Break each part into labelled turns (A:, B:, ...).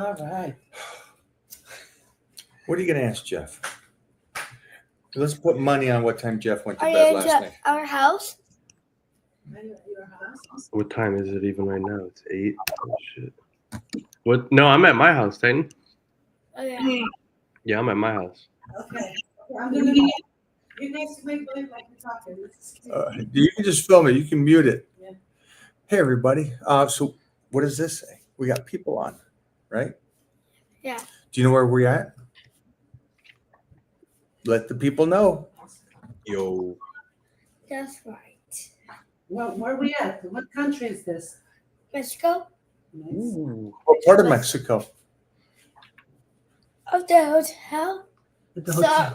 A: All right.
B: What are you going to ask Jeff? Let's put money on what time Jeff went to
C: Are
B: bed
C: you
B: last
C: into
B: night.
C: our house?
A: Your house?
D: What time is it even right now? It's 8. Oh, shit. What? No, I'm at my house, Titan.
C: Oh, yeah.
D: Yeah, I'm at my house.
A: Okay. I'm gonna be. You guys make believe like we're talking.
B: You can just film it. You can mute it.
A: Yeah.
B: Hey, everybody. So what does this say? We got people on, right?
C: Yeah.
B: Do you know where we're at? Let the people know. Yo.
C: That's right.
A: Well, where are we at? What country is this?
C: Mexico?
A: Nice.
D: Ooh.
B: What part of Mexico?
C: Of the hotel? So,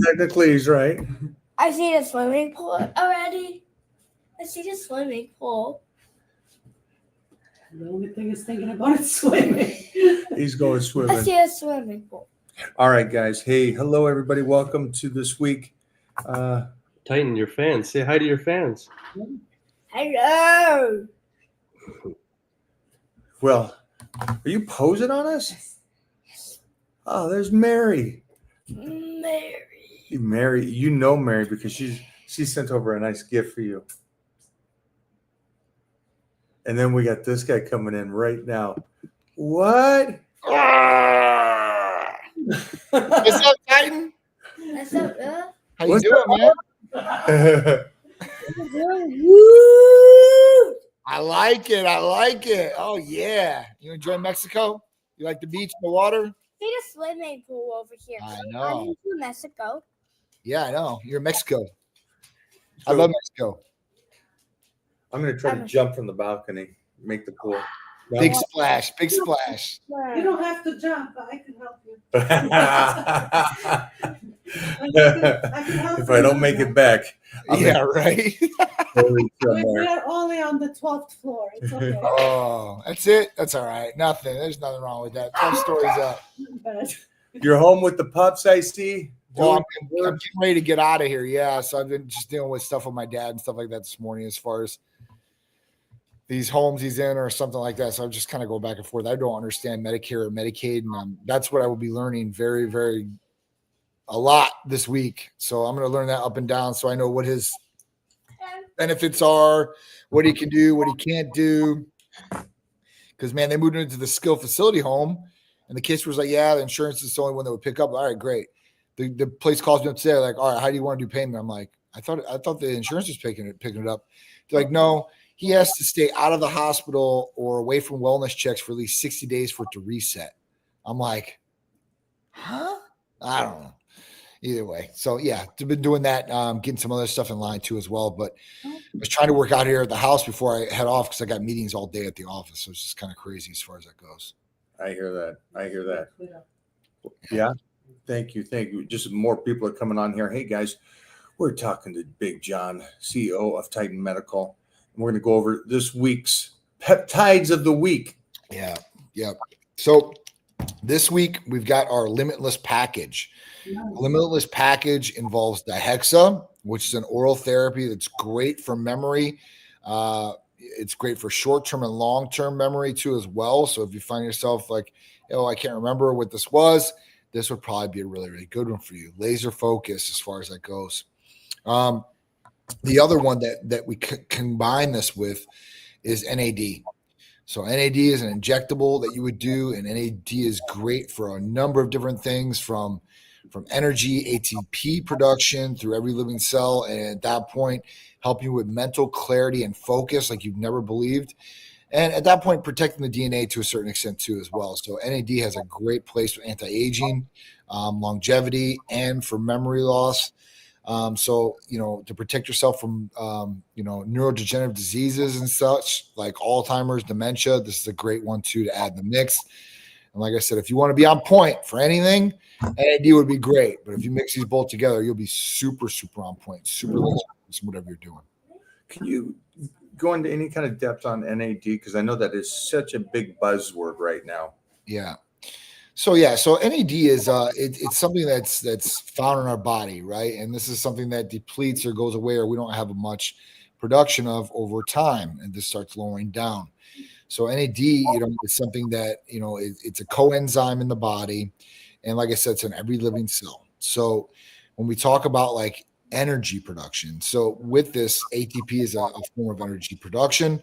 B: Technically, he's right.
C: I see the swimming pool already. I see the swimming pool.
A: The only thing is thinking about is swimming.
B: He's going
C: I
B: swimming.
C: see a swimming pool.
B: All right, guys. Hey, hello, everybody. Welcome to this week.
D: Titan, your fans. Say hi to your fans.
C: Hello.
B: Well, are you posing on us? Oh, there's Mary.
C: Mary.
B: Mary, you know Mary because she sent over a nice gift for you. And then we got this guy coming in right now. What?
E: What's up, Titan?
C: That's so good.
E: How you
B: What's
E: doing, man?
C: Woo!
E: I like it. I like it. Oh yeah. You enjoy Mexico? You like the beach and the water?
C: See the swimming pool over here.
E: I
C: I'm
E: know.
C: into Mexico.
E: Yeah, I know. You're in Mexico. I
B: So,
E: love Mexico.
B: I'm going to try to jump from the balcony, make the pool. No?
E: Big splash. Big splash.
A: You don't have to jump, but I can help you.
B: If I don't make it back, I'm
E: Yeah, right.
A: We're only on the 12th floor. It's okay.
E: Oh, that's it. That's all right. Nothing. There's nothing wrong with that. 12 stories up.
A: But
B: You're home with the pups, I see.
E: Well, I'm getting ready to get out of here. Yeah, so I've been just dealing with stuff with my dad and stuff like that this morning, as far as these homes he's in or something like that. So I'm just kind of go back and forth. I don't understand Medicare or Medicaid, and that's what I will be learning very, very a lot this week. So I'm going to learn that up and down, so I know what his benefits are, what he can do, what he can't do. Because man, they moved into the skilled facility home, and the case was like, "Yeah, the insurance is the only one that would pick up." All right, great. The place calls me up today, like, "All right, how do you want to do payment?" I'm like, I thought the insurance was picking it up. They're like, "No, he has to stay out of the hospital or away from wellness checks for at least 60 days for it to reset." I'm like, huh? I don't know. Either way. So yeah, I've been doing that, getting some other stuff in line too as well. But I was trying to work out here at the house before I head off because I got meetings all day at the office. So it's just kind of crazy as far as that goes.
B: I hear that. Yeah. Thank you. Just more people are coming on here. Hey, guys, we're talking to Big John, CEO of Titan Medical. And we're going to go over this week's peptides of the week.
E: Yeah. So this week we've got our Limitless package. Limitless package involves Dihexa, which is an oral therapy that's great for memory. It's great for short-term and long-term memory too as well. So if you find yourself like, oh, I can't remember what this was, this would probably be a really, really good one for you. Laser focus as far as that goes. The other one that we combine this with is NAD. So NAD is an injectable that you would do, and NAD is great for a number of different things from energy, ATP production through every living cell, and at that point, help you with mental clarity and focus like you've never believed. And at that point, protecting the DNA to a certain extent too as well. So NAD has a great place for anti-aging, longevity, and for memory loss. So, to protect yourself from, neurodegenerative diseases and such like Alzheimer's, dementia, this is a great one too to add in the mix. And like I said, if you want to be on point for anything, NAD would be great. But if you mix these both together, you'll be super, super on point, super laser focused in whatever you're doing.
B: Can you go into any kind of depth on NAD? Because I know that is such a big buzzword right now.
E: Yeah. So NAD is it's something that's found in our body, right? And this is something that depletes or goes away, or we don't have much production of over time, and this starts lowering down. So NAD, is something that, it's a coenzyme in the body. And like I said, it's in every living cell. So when we talk about like energy production, so with this, ATP is a form of energy production.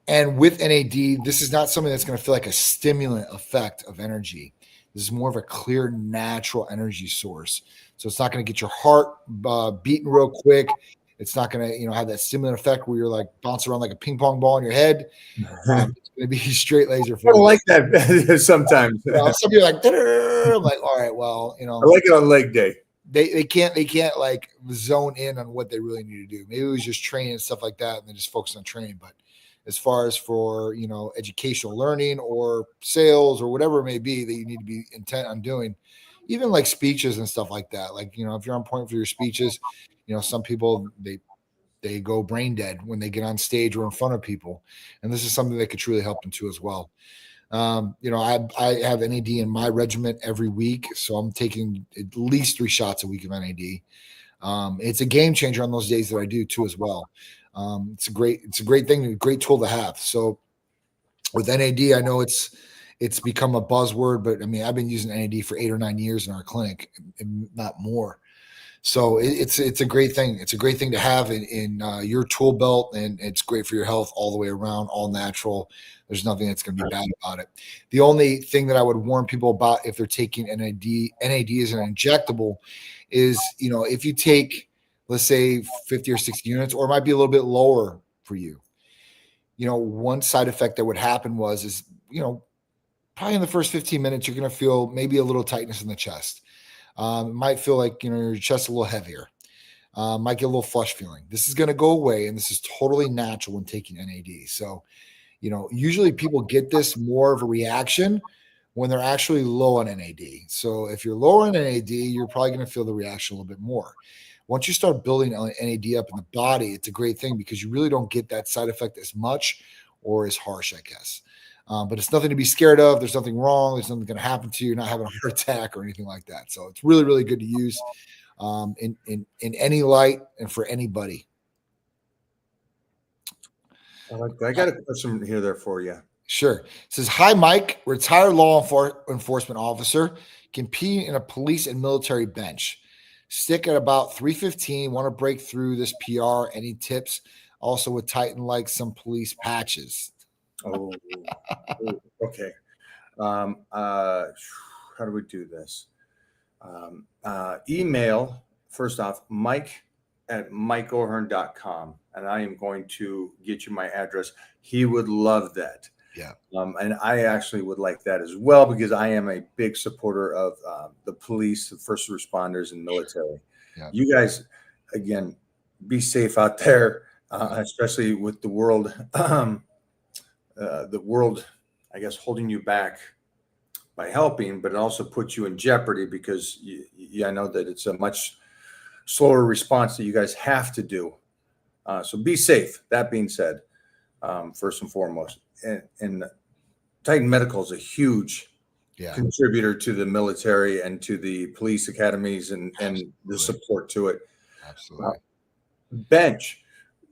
E: And with NAD, this is not something that's going to feel like a stimulant effect of energy. This is more of a clear, natural energy source. So it's not going to get your heart beating real quick. It's not going to, have that stimulant effect where you're like bouncing around like a ping pong ball in your head. It's going to be straight laser
B: I
E: focus.
B: don't like that sometimes.
E: Some people are like, I'm like, all right, well,
B: I like it on leg day.
E: they can't like zone in on what they really need to do. Maybe it was just training and stuff like that, and they just focus on training. But as far as for educational learning or sales or whatever it may be that you need to be intent on doing, even like speeches and stuff like that. Like if you're on point for your speeches, some people they go brain dead when they get on stage or in front of people, and this is something that could truly help them too as well. I have NAD in my regimen every week, so I'm taking at least 3 shots a week of NAD. It's a game changer on those days that I do too as well. It's a great thing, a great tool to have. So with NAD, I know it's become a buzzword, but I mean, I've been using NAD for 8 or 9 years in our clinic, and not more. So it's a great thing. It's a great thing to have in your tool belt, and it's great for your health all the way around, all natural. There's nothing that's going to be bad about it. The only thing that I would warn people about if they're taking NAD as an injectable is, if you take, let's say 50 or 60 units, or it might be a little bit lower for you. One side effect that would happen is probably in the first 15 minutes, you're going to feel maybe a little tightness in the chest. It might feel like, your chest a little heavier. Might get a little flush feeling. This is going to go away, and this is totally natural when taking NAD. So, usually people get this more of a reaction when they're actually low on NAD. So if you're lower on NAD, you're probably going to feel the reaction a little bit more. Once you start building NAD up in the body, it's a great thing because you really don't get that side effect as much or as harsh, I guess. But it's nothing to be scared of. There's nothing wrong. There's nothing going to happen to you. You're not having a heart attack or anything like that. So it's really, really good to use in any light and for anybody.
B: I got a question here there for you.
E: Sure. It says, hi, Mike, retired law enforcement officer, competing in a police and military bench. Stick at about 315. Want to break through this PR. Any tips? Also would tighten like some police patches.
B: Oh, okay. How do we do this? Email, first off, mike@mikeohern.com, and I am going to get you my address. He would love that.
E: Yeah.
B: And I actually would like that as well, because I am a big supporter of the police, the first responders, and military.
E: Yeah.
B: You guys, again, be safe out there, especially with the world, I guess, holding you back by helping, but it also puts you in jeopardy because I know that it's a much slower response that you guys have to do. So be safe. That being said, first and foremost, and Titan Medical is a huge contributor to the military and to the police academies and the support to it.
E: Absolutely.
B: Bench.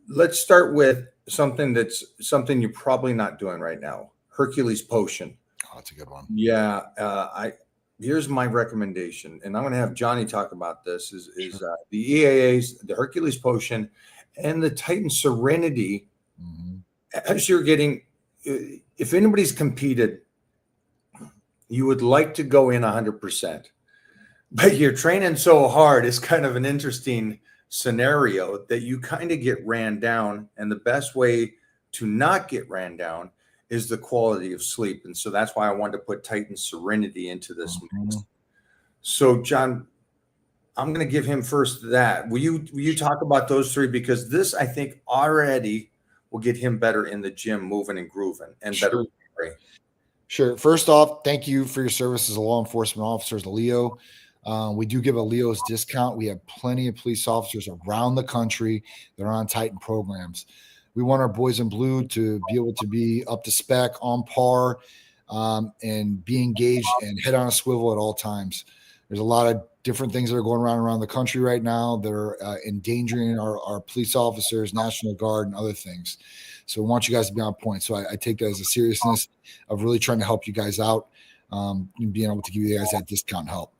B: Let's start with something you're probably not doing right now. Hercules Potion.
E: Oh, that's a good one.
B: Yeah. Here's my recommendation, and I'm going to have Johnny talk about this, is the EAAs, the Hercules Potion, and the Titan Serenity.
E: Mm-hmm.
B: As you're getting, if anybody's competed, you would like to go in 100%, but you're training so hard. It's kind of an interesting scenario that you kind of get ran down, and the best way to not get ran down is the quality of sleep. And so that's why I wanted to put Titan Serenity into this mix. So John, I'm going to give him first that. Will you talk about those three? Because this, I think, already will get him better in the gym, moving and grooving, and better.
E: Sure. First off, thank you for your service as a law enforcement officer, as a Leo. We do give a Leo's discount. We have plenty of police officers around the country that are on Titan programs. We want our boys in blue to be able to be up to spec, on par, and be engaged and head on a swivel at all times. There's a lot of different things that are going around the country right now that are endangering our police officers, National Guard, and other things. So I want you guys to be on point. So I take that as a seriousness of really trying to help you guys out and being able to give you guys that discount help.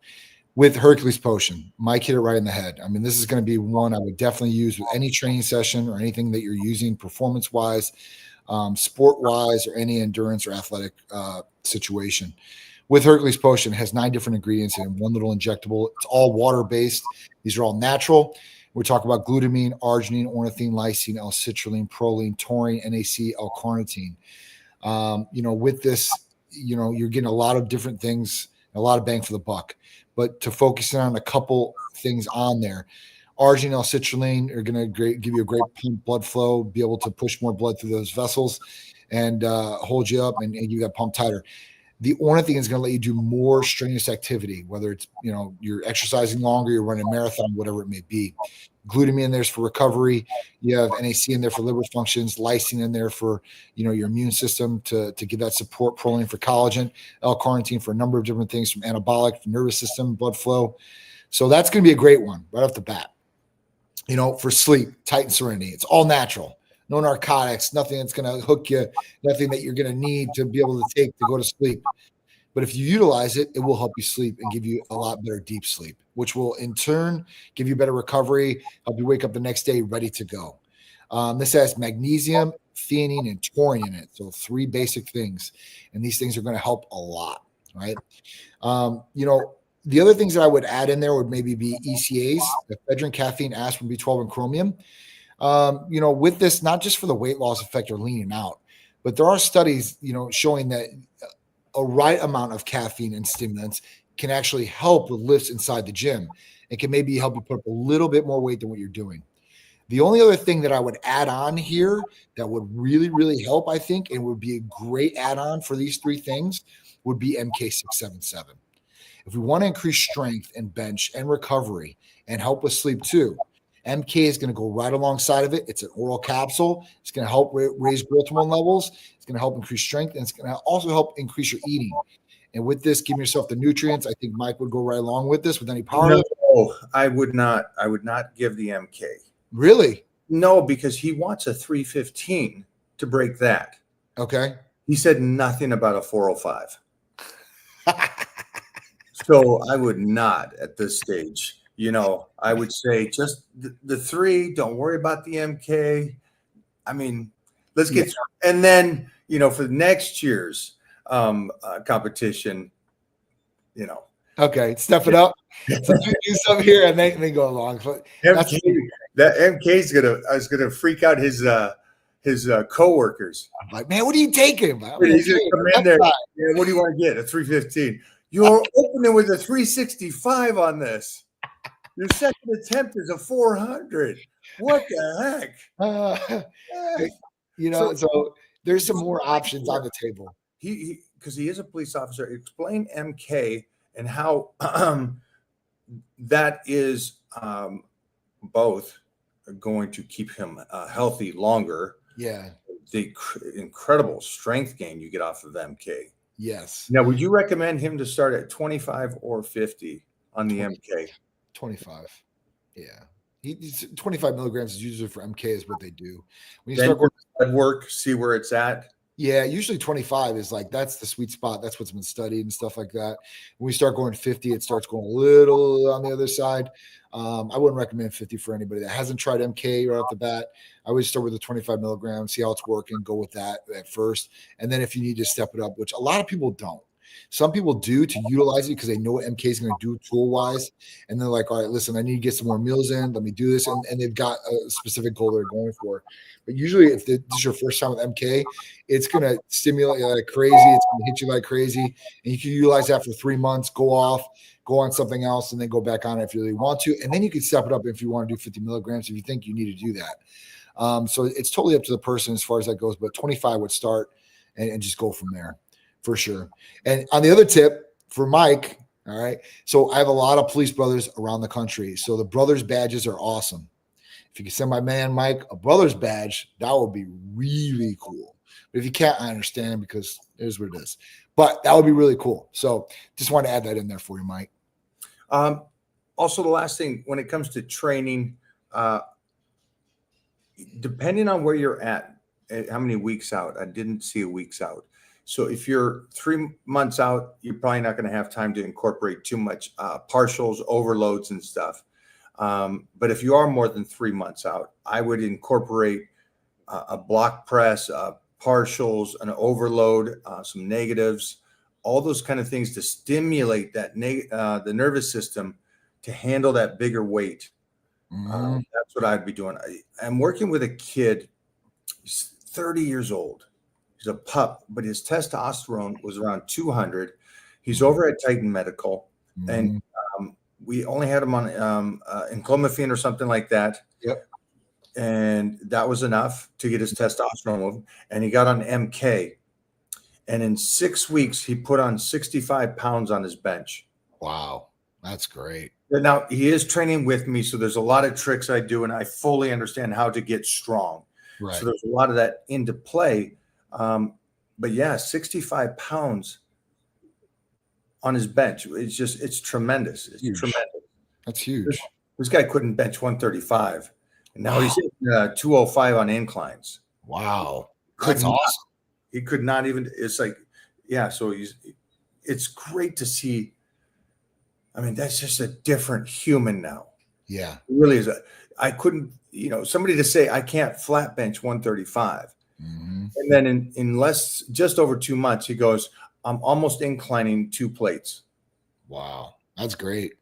E: With Hercules Potion, Mike hit it right in the head. I mean, this is going to be one I would definitely use with any training session or anything that you're using performance-wise, sport-wise, or any endurance or athletic situation. With Hercules Potion, it has 9 different ingredients in one little injectable. It's all water-based. These are all natural. We talk about glutamine, arginine, ornithine, lysine, L-citrulline, proline, taurine, NAC, L-carnitine. With this, you're getting a lot of different things, a lot of bang for the buck. But to focus in on a couple things on there, arginine, L-citrulline are going to give you a great pump blood flow, be able to push more blood through those vessels and hold you up and you got pump tighter. The ornithine is going to let you do more strenuous activity, whether it's, you're exercising longer, you're running a marathon, whatever it may be. Glutamine in there's for recovery. You have NAC in there for liver functions, lysine in there for, your immune system to give that support, proline for collagen, L-carnitine for a number of different things from anabolic, nervous system, blood flow. So that's going to be a great one right off the bat. For sleep, Titan Serenity. It's all natural. No narcotics, nothing that's going to hook you, nothing that you're going to need to be able to take to go to sleep. But if you utilize it, it will help you sleep and give you a lot better deep sleep, which will in turn give you better recovery, help you wake up the next day ready to go. This has magnesium, theanine, and taurine in it. So 3 basic things. And these things are going to help a lot, right? The other things that I would add in there would maybe be ECAs, ephedrine, caffeine, aspirin, B12, and chromium. With this, not just for the weight loss effect or leaning out, but there are studies, showing that a right amount of caffeine and stimulants can actually help with lifts inside the gym. It can maybe help you put up a little bit more weight than what you're doing. The only other thing that I would add on here that would really, really help, I think, and would be a great add-on for these 3 things would be MK677. If we want to increase strength and bench and recovery and help with sleep too, MK is going to go right alongside of it. It's an oral capsule. It's going to help raise growth hormone levels. It's going to help increase strength, and it's going to also help increase your eating. And with this, giving yourself the nutrients, I think Mike would go right along with this with any power.
B: No, I would not. I would not give the MK.
E: Really?
B: No, because he wants a 315 to break that.
E: Okay.
B: He said nothing about a 405. So I would not at this stage. I would say just the 3. Don't worry about the MK. I mean, let's get through. And then, for next year's competition,
E: Okay, step it up. So do something here and then go along.
B: MK is gonna freak out his coworkers.
E: I'm like, man, what are you taking?
B: He's gonna come in there. Yeah, what do you want to get? A 315. You're opening with a 365 on this. Your second attempt is a 400. What the heck?
E: So there's some more options on the table.
B: Because he is a police officer. Explain MK and how that is both going to keep him healthy longer.
E: Yeah.
B: The incredible strength gain you get off of MK.
E: Yes.
B: Now, would you recommend him to start at 25 or 50 on the MK?
E: 25. Yeah. 25 milligrams is usually for MK is what they do. When you
B: Then
E: start going
B: blood work, see where it's at.
E: Yeah, usually 25 is like that's the sweet spot. That's what's been studied and stuff like that. When we start going 50, it starts going a little on the other side. I wouldn't recommend 50 for anybody that hasn't tried MK right off the bat. I would start with the 25 milligrams, see how it's working, go with that at first. And then if you need to step it up, which a lot of people don't. Some people do to utilize it because they know what MK is going to do tool-wise. And they're like, all right, listen, I need to get some more meals in. Let me do this. And they've got a specific goal they're going for. But usually if this is your first time with MK, it's going to stimulate you like crazy. It's going to hit you like crazy. And you can utilize that for 3 months, go off, go on something else, and then go back on it if you really want to. And then you can step it up if you want to do 50 milligrams if you think you need to do that. So it's totally up to the person as far as that goes. But 25 would start and just go from there. For sure. And on the other tip for Mike, all right. So I have a lot of police brothers around the country. So the brothers badges are awesome. If you can send my man Mike a brothers badge, that would be really cool. But if you can't, I understand because it is what it is. But that would be really cool. So just want to add that in there for you, Mike.
B: Also, the last thing, when it comes to training, depending on where you're at, how many weeks out, I didn't see a weeks out. So if you're 3 months out, you're probably not going to have time to incorporate too much partials, overloads, and stuff. But if you are more than 3 months out, I would incorporate a block press, partials, an overload, some negatives, all those kind of things to stimulate that the nervous system to handle that bigger weight. That's what I'd be doing. I'm working with a kid. He's 30 years old. He's a pup, but his testosterone was around 200. He's over at Titan Medical, and we only had him on enclomiphene or something like that.
E: Yep.
B: And that was enough to get his testosterone moving. And he got on MK. And in 6 weeks, he put on 65 pounds on his bench.
E: Wow. That's great.
B: Now, he is training with me, so there's a lot of tricks I do, and I fully understand how to get strong.
E: Right.
B: So there's a lot of that into play. But yeah, 65 pounds on his bench. It's tremendous. It's
E: Huge.
B: tremendous.
E: That's huge.
B: This guy couldn't bench 135. And now he's 205 on inclines.
E: Wow.
B: Could
E: That's
B: not-
E: awesome.
B: He could not even, it's like, yeah, so it's great to see. I mean, that's just a different human now.
E: Yeah.
B: It really is. I couldn't, somebody to say I can't flat bench 135.
E: Mm-hmm.
B: And then in just over 2 months, he goes, I'm almost inclining 2 plates.
E: Wow. That's great.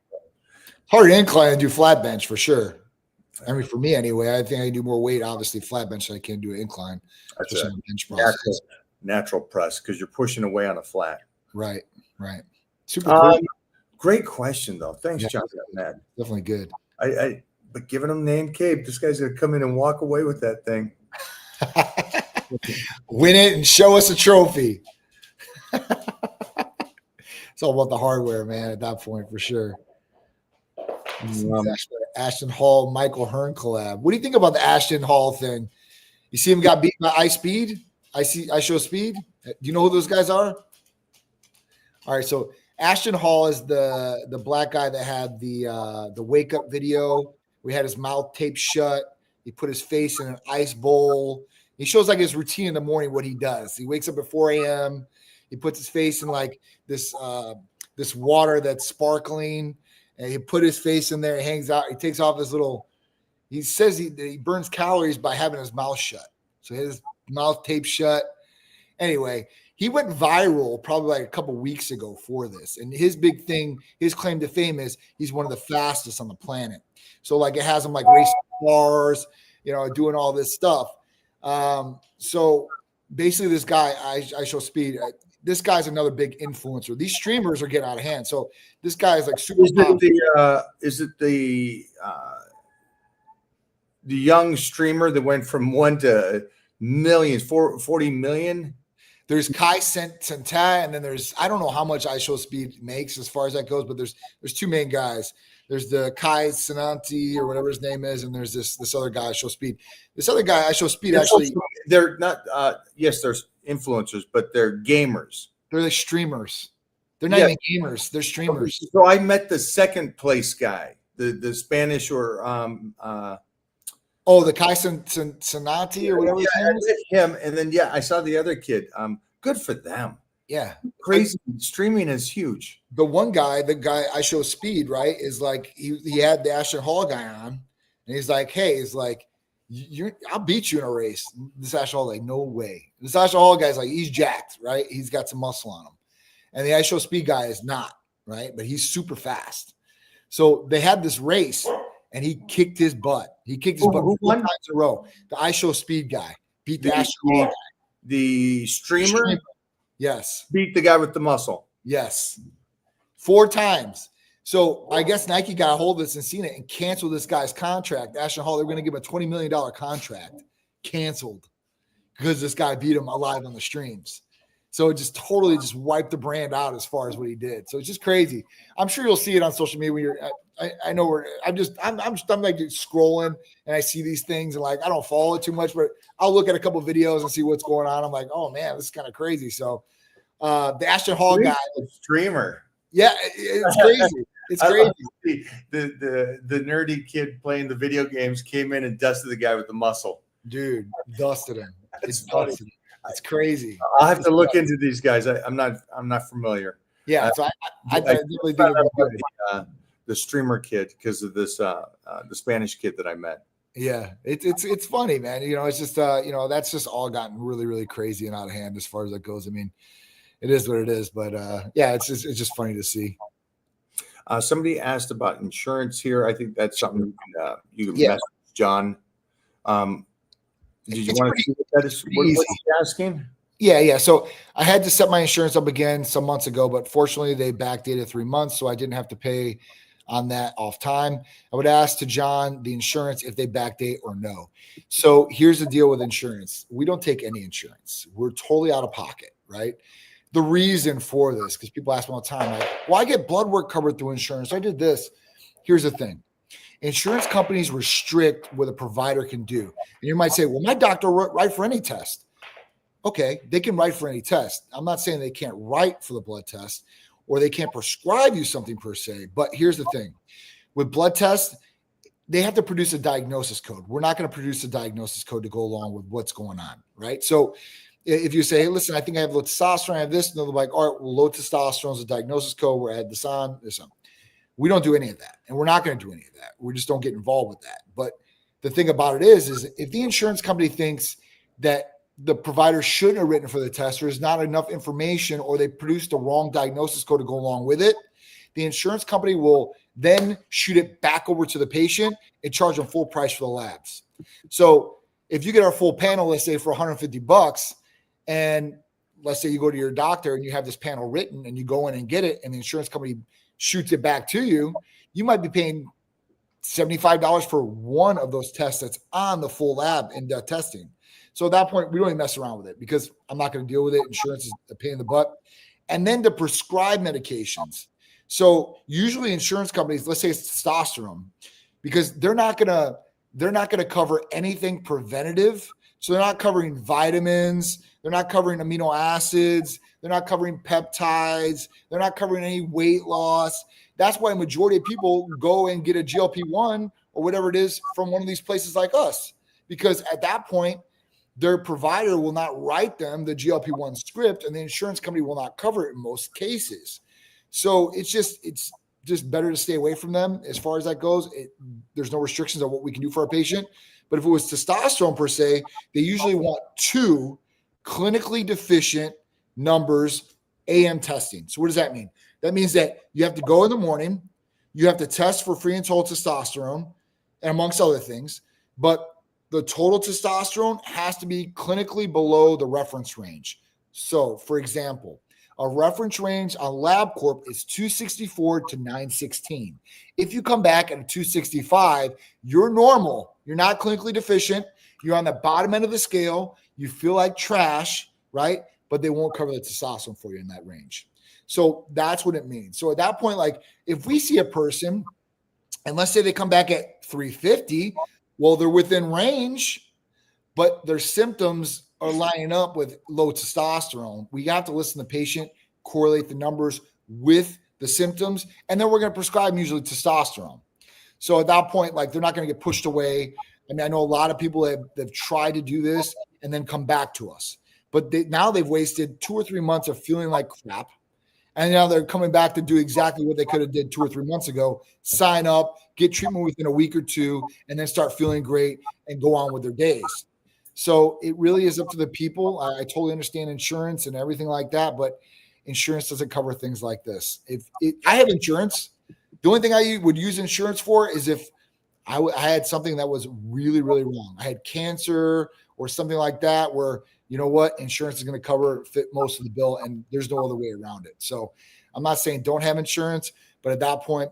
E: Hard to incline and do flat bench for sure. I mean, for me anyway, I think I do more weight, obviously, flat bench than I can do incline.
B: That's
E: especially
B: a
E: on the bench process.
B: natural press because you're pushing away on a flat.
E: Right. Right. Super cool.
B: Great question, though. Thanks,
E: Yeah.
B: John. on that.
E: Definitely good.
B: But giving him name Cape, this guy's gonna come in and walk away with that thing.
E: Win it and show us a trophy. It's all about the hardware, man, at that point, for sure. Ashton Hall, Michael Hearn collab. What do you think about the Ashton Hall thing? You see him got beat by I Show Speed? Do you know who those guys are? All right, so Ashton Hall is the black guy that had the wake up video. We had his mouth taped shut. He put his face in an ice bowl. He shows like his routine in the morning, what he does. He wakes up at 4 a.m. He puts his face in like this water that's sparkling, and he put his face in there. He hangs out. He takes off his little. He says he burns calories by having his mouth shut. So his mouth taped shut. Anyway, he went viral probably like a couple weeks ago for this. And his big thing, his claim to fame is he's one of the fastest on the planet. So like it has him like racing cars, doing all this stuff. So basically this guy, I Show Speed, this guy's another big influencer. These streamers are getting out of hand. So this guy is like super popular.
B: Is it the young streamer that went from 1 to millions, 40 million?
E: There's Kai Senta, and then there's, I don't know how much I Show Speed makes as far as that goes, but there's 2 main guys. There's the Kai Senanti or whatever his name is, and there's this other guy, I Show Speed. This other guy, I Show Speed, actually.
B: They're not, yes, there's influencers, but they're gamers.
E: They're like streamers. They're not even gamers. They're streamers.
B: So I met the second place guy, the Spanish or
E: the Kai Senanti or whatever his name is.
B: Him, and then I saw the other kid. Good for them.
E: Yeah,
B: crazy. Streaming is huge.
E: The one guy, the guy I Show Speed, right, is like he had the Ashton Hall guy on, and he's like, hey, he's like, I'll beat you in a race. This Ashton Hall, like, no way. This Ashton Hall guy's like, he's jacked, right? He's got some muscle on him, and the I Show Speed guy is not, right, but he's super fast. So they had this race, and he kicked his butt. He kicked his butt 4 times in a row. The I Show Speed guy beat the Ashton Hall guy.
B: The streamer.
E: Yes.
B: Beat the guy with the muscle.
E: Yes. 4 times. So I guess Nike got a hold of this and seen it and canceled this guy's contract. Ashton Hall, they were going to give him a $20 million contract. Canceled because this guy beat him alive on the streams. So it just totally just wiped the brand out as far as what he did. So it's just crazy. I'm sure you'll see it on social media when you're I know I'm like scrolling and I see these things and like I don't follow it too much, but I'll look at a couple of videos and see what's going on. I'm like, oh man, this is kind of crazy. So the Ashton Hall guy,
B: streamer.
E: yeah, it's crazy. It's
B: I
E: crazy.
B: love to see the nerdy kid playing the video games came in and dusted the guy with the muscle.
E: Dude, dusted him. It's
B: That's funny.
E: dusted him. It's crazy.
B: I'll have to look into these guys. I'm not familiar.
E: Yeah, so I
B: I
E: definitely think
B: found
E: it'll
B: out
E: be
B: about
E: good.
B: the streamer kid because of this the Spanish kid that I met.
E: Yeah, it's funny, man. It's just that's just all gotten really, really crazy and out of hand as far as that goes. I mean, it is what it is, but yeah, it's just funny to see.
B: Somebody asked about insurance here. I think that's something you can
E: Yeah.
B: message John. Did you
E: It's
B: want
E: pretty-
B: to see what that is?
E: pretty
B: What's
E: easy.
B: he asking?
E: Yeah. So I had to set my insurance up again some months ago, but fortunately they backdated 3 months, so I didn't have to pay on that off time. I would ask to John the insurance if they backdate or no. So here's the deal with insurance. We don't take any insurance. We're totally out of pocket, right? The reason for this, because people ask me all the time, like, well, I get blood work covered through insurance. I did this. Here's the thing. Insurance companies restrict what a provider can do. And you might say, well, my doctor write for any test. Okay, they can write for any test. I'm not saying they can't write for the blood test or they can't prescribe you something per se. But here's the thing. With blood tests, they have to produce a diagnosis code. We're not going to produce a diagnosis code to go along with what's going on, right? So if you say, hey, listen, I think I have low testosterone, I have this, and they're like, all right, well, low testosterone is a diagnosis code. We're add this on, this on. We don't do any of that. And we're not going to do any of that. We just don't get involved with that. But the thing about it is if the insurance company thinks that the provider shouldn't have written for the test or there's not enough information or they produced the wrong diagnosis code to go along with it, the insurance company will then shoot it back over to the patient and charge them full price for the labs. So if you get our full panel, let's say for $150, and let's say you go to your doctor and you have this panel written and you go in and get it and the insurance company shoots it back to you, you might be paying $75 for one of those tests that's on the full lab and testing. So at that point, we don't even mess around with it because I'm not going to deal with it. Insurance is a pain in the butt. And then to prescribe medications. So usually insurance companies, let's say it's testosterone, because they're not going to cover anything preventative. So they're not covering vitamins. They're not covering amino acids. They're not covering peptides. They're not covering any weight loss. That's why a majority of people go and get a GLP-1 or whatever it is from one of these places like us, because at that point, their provider will not write them the GLP-1 script and the insurance company will not cover it in most cases. So it's just better to stay away from them as far as that goes. There's no restrictions on what we can do for our patient. But if it was testosterone per se, they usually want 2 clinically deficient numbers AM testing. So what does that mean? That means that you have to go in the morning, you have to test for free and total testosterone, and amongst other things, but the total testosterone has to be clinically below the reference range. So, for example, a reference range on LabCorp is 264 to 916. If you come back at a 265, you're normal. You're not clinically deficient. You're on the bottom end of the scale. You feel like trash, right? But they won't cover the testosterone for you in that range. So that's what it means. So at that point, like if we see a person, and let's say they come back at 350, well, they're within range, but their symptoms are lining up with low testosterone. We have to listen to the patient, correlate the numbers with the symptoms, and then we're going to prescribe usually testosterone. So at that point, like they're not going to get pushed away. I mean, I know a lot of people have tried to do this and then come back to us, but now they've wasted 2 or 3 months of feeling like crap. And now they're coming back to do exactly what they could have did 2 or 3 months ago, sign up, get treatment within a week or 2, and then start feeling great and go on with their days. So it really is up to the people. I totally understand insurance and everything like that, but insurance doesn't cover things like this. I have insurance. The only thing I would use insurance for is if I had something that was really, really wrong. I had cancer or something like that where, you know what, insurance is going to fit most of the bill and there's no other way around it. So I'm not saying don't have insurance, but at that point,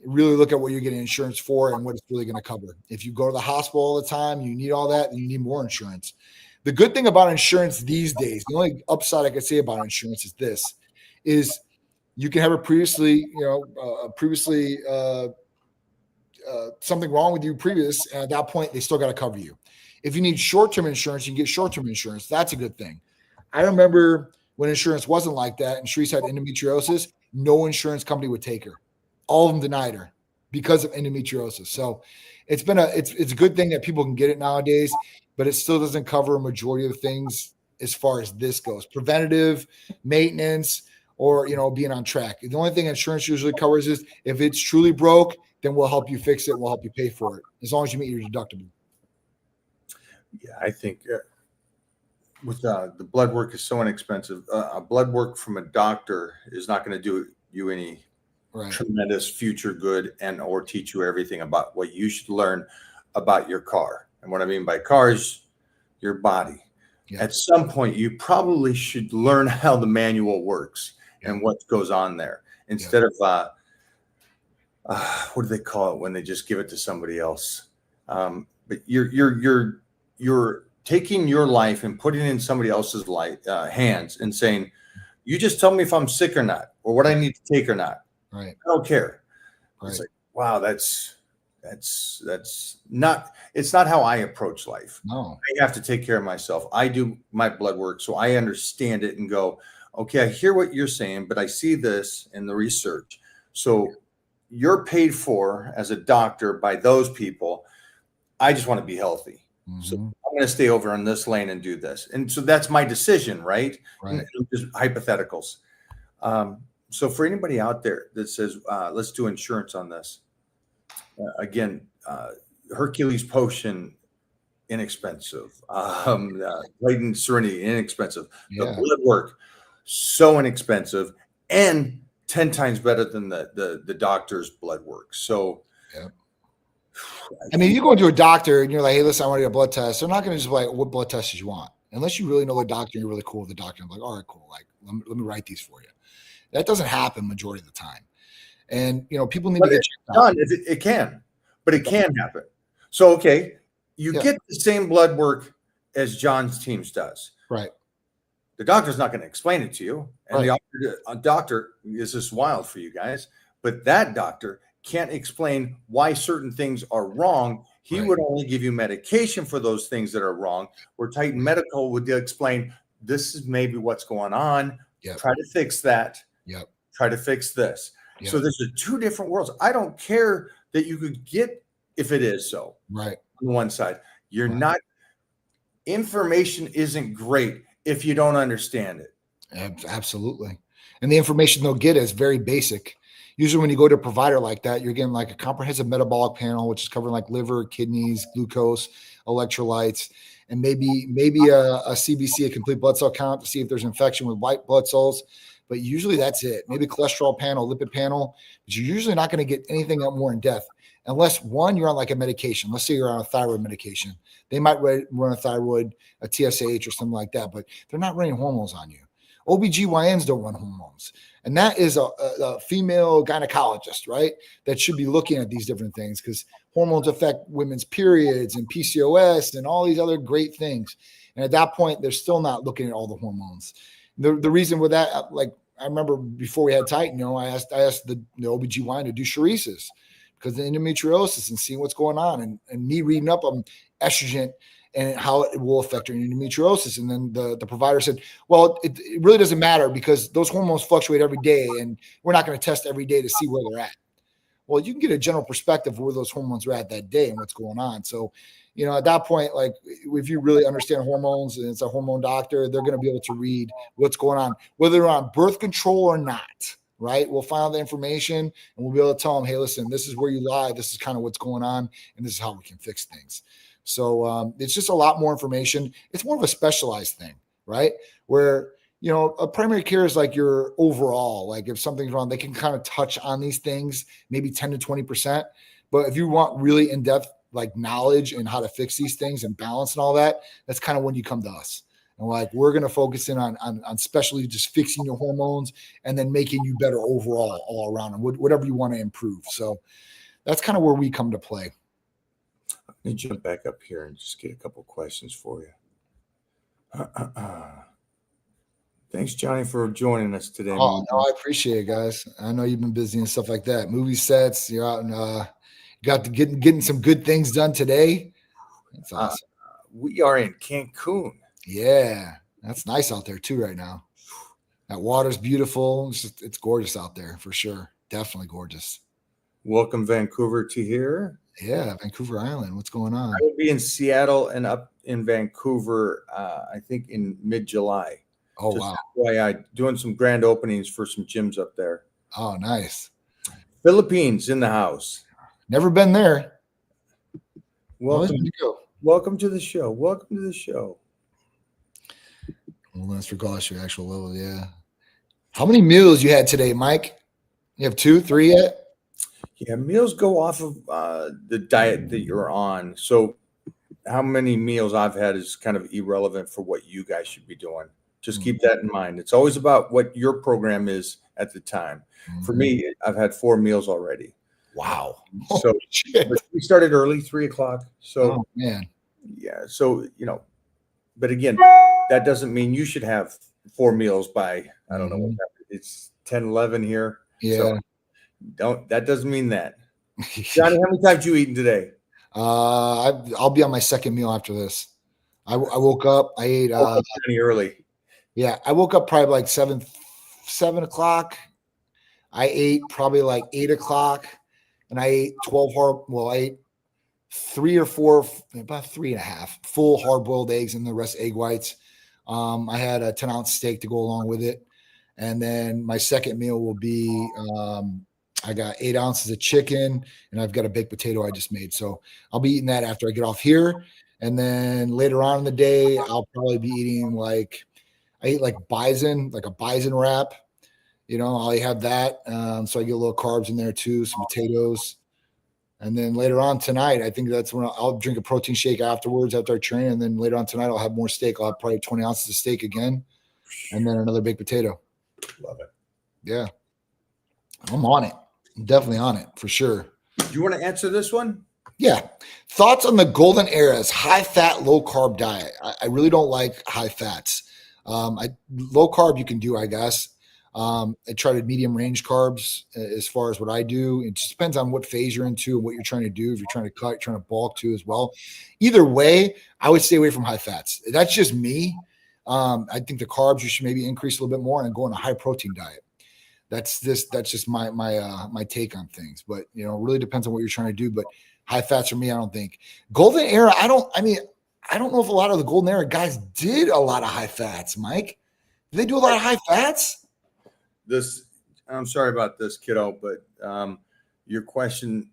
E: really look at what you're getting insurance for and what it's really going to cover. If you go to the hospital all the time, you need all that, and you need more insurance. The good thing about insurance these days, the only upside I could say about insurance is this, is you can have something wrong with you previous, and at that point, they still got to cover you. If you need short-term insurance, you can get short-term insurance. That's a good thing. I remember when insurance wasn't like that and Sharice had endometriosis, no insurance company would take her. All of them denied her because of endometriosis. So it's a good thing that people can get it nowadays, but it still doesn't cover a majority of things as far as this goes. Preventative, maintenance, or being on track. The only thing insurance usually covers is if it's truly broke, then we'll help you fix it. We'll help you pay for it as long as you meet your deductible.
B: Yeah, I think with the blood work is so inexpensive. A blood work from a doctor is not going to do you any tremendous future good and or teach you everything about what you should learn about your car. And what I mean by car is your body. Yeah. At some point, you probably should learn how the manual works and what goes on there instead of what do they call it when they just give it to somebody else? But you're taking your life and putting it in somebody else's hands and saying, you just tell me if I'm sick or not, or what I need to take or not.
E: Right.
B: I don't care.
E: Right.
B: It's like, wow, that's not, it's not how I approach life.
E: No,
B: I have to take care of myself. I do my blood work, so I understand it and go, okay, I hear what you're saying, but I see this in the research. So you're paid for as a doctor by those people. I just want to be healthy. Mm-hmm. So I'm going to stay over on this lane and do this. And so that's my decision, right?
E: Right.
B: Just hypotheticals. So for anybody out there that says, let's do insurance on this, again, Hercules Potion, inexpensive. Latent Serenity, inexpensive. The blood work, so inexpensive, and 10 times better than the doctor's blood work. So,
E: I mean, you go to a doctor and you're like, hey, listen, I want to get a blood test. They're not going to just be like, what blood test do you want? Unless you really know the doctor, you're really cool with the doctor. I'm like, all right, cool. Like, let me write these for you. That doesn't happen majority of the time. And, people need to get checked out.
B: It can, but it can happen. So, okay, you get the same blood work as John's teams does.
E: Right.
B: The doctor's not going to explain it to you. And the doctor, this is wild for you guys, but that doctor can't explain why certain things are wrong. He would only give you medication for those things that are wrong, where Titan Medical would explain, this is maybe what's going on. Try to fix that. Try to fix this. So there's two different worlds. I don't care that you could get, if it is so.
E: Right.
B: On one side, you're not, information isn't great if you don't understand it.
E: Absolutely. And the information they'll get is very basic. Usually when you go to a provider like that, you're getting like a comprehensive metabolic panel, which is covering like liver, kidneys, glucose, electrolytes, and maybe a CBC, a complete blood cell count, to see if there's infection with white blood cells. But usually that's it. Maybe cholesterol panel, lipid panel, but you're usually not going to get anything more in depth unless, one, you're on like a medication. Let's say you're on a thyroid medication. They might run a thyroid, a TSH or something like that, but they're not running hormones on you. OBGYNs don't run hormones. And that is a female gynecologist, right? That should be looking at these different things because hormones affect women's periods and PCOS and all these other great things. And at that point, they're still not looking at all the hormones. The reason with that, like I remember before we had Titan, I asked the OBGYN to do Sheresis because of the endometriosis and seeing what's going on and me reading up on estrogen and how it will affect your endometriosis. And then the provider said, well, it really doesn't matter because those hormones fluctuate every day and we're not going to test every day to see where they're at. Well, you can get a general perspective of where those hormones are at that day and what's going on. So, at that point, like if you really understand hormones and it's a hormone doctor, they're going to be able to read what's going on, whether they're on birth control or not, right? We'll find out the information and we'll be able to tell them, hey, listen, this is where you lie. This is kind of what's going on. And this is how we can fix things. So it's just a lot more information. It's more of a specialized thing, right? Where, a primary care is like your overall, like if something's wrong, they can kind of touch on these things, maybe 10 to 20%. But if you want really in-depth, like knowledge and how to fix these things and balance and all that, that's kind of when you come to us. And we're going to focus in on especially just fixing your hormones and then making you better overall all around and whatever you want to improve. So that's kind of where we come to play.
B: Let me jump back up here and just get a couple questions for you. Thanks, Johnny, for joining us today.
E: Oh, no, I appreciate it, guys. I know you've been busy and stuff like that. Movie sets, you're out and got to getting some good things done today. That's awesome.
B: We are in Cancun.
E: Yeah, that's nice out there too right now. That water's beautiful. It's gorgeous out there for sure. Definitely gorgeous.
B: Welcome, Vancouver, to here.
E: Yeah, Vancouver Island. What's going on?
B: I will be in Seattle and up in Vancouver, I think in mid-July.
E: Oh,
B: Just
E: wow.
B: FYI, doing some grand openings for some gyms up there.
E: Oh, nice.
B: Philippines in the house.
E: Never been there.
B: Welcome,
E: Always go.
B: welcome to the show. Welcome to the show.
E: Well, that's regardless of your actual level. Yeah. How many meals you had today, Mike? You have 2, 3 yet?
B: Yeah, meals go off of the diet that you're on. So how many meals I've had is kind of irrelevant for what you guys should be doing. Just keep that in mind. It's always about what your program is at the time. For me, I've had 4 meals already.
E: Wow.
B: So
E: Shit.
B: but we started early, 3:00. So
E: Oh, man.
B: yeah. So, but again, that doesn't mean you should have 4 meals by, I don't know what that, it's 10, 11 here.
E: Yeah.
B: So that doesn't mean that. Johnny, how many times you eaten today?
E: I'll be on my second meal after this. I woke up. I ate.
B: Johnny early.
E: Yeah, I woke up probably like 7 o'clock. I ate probably like 8 o'clock, and I ate 12 hard. Well, I ate 3 or 4, about 3.5 full hard boiled eggs, and the rest egg whites. I had a 10-ounce steak to go along with it, and then my second meal will be. I got 8 ounces of chicken, and I've got a baked potato I just made. So I'll be eating that after I get off here. And then later on in the day, I'll probably be eating I eat like a bison wrap. I'll have that. So I get a little carbs in there too, some potatoes. And then later on tonight, I think that's when I'll drink a protein shake afterwards after I train. And then later on tonight, I'll have more steak. I'll have probably 20 ounces of steak again, and then another baked potato.
B: Love it.
E: Yeah. I'm on it. I'm definitely on it for sure.
B: Do you want to answer this one?
E: Yeah. Thoughts on the golden era's high fat, low carb diet? I really don't like high fats. Low carb you can do, I guess. I tried medium range carbs as far as what I do. It just depends on what phase you're into and what you're trying to do. If you're trying to cut, you're trying to bulk too as well. Either way, I would stay away from high fats. That's just me. I think the carbs you should maybe increase a little bit more and go on a high protein diet. That's just my take on things. But it really depends on what you're trying to do. But high fats for me, I don't think. Golden era, I don't know if a lot of the golden era guys did a lot of high fats, Mike. Did they do a lot of high fats?
B: I'm sorry about this, kiddo, but your question,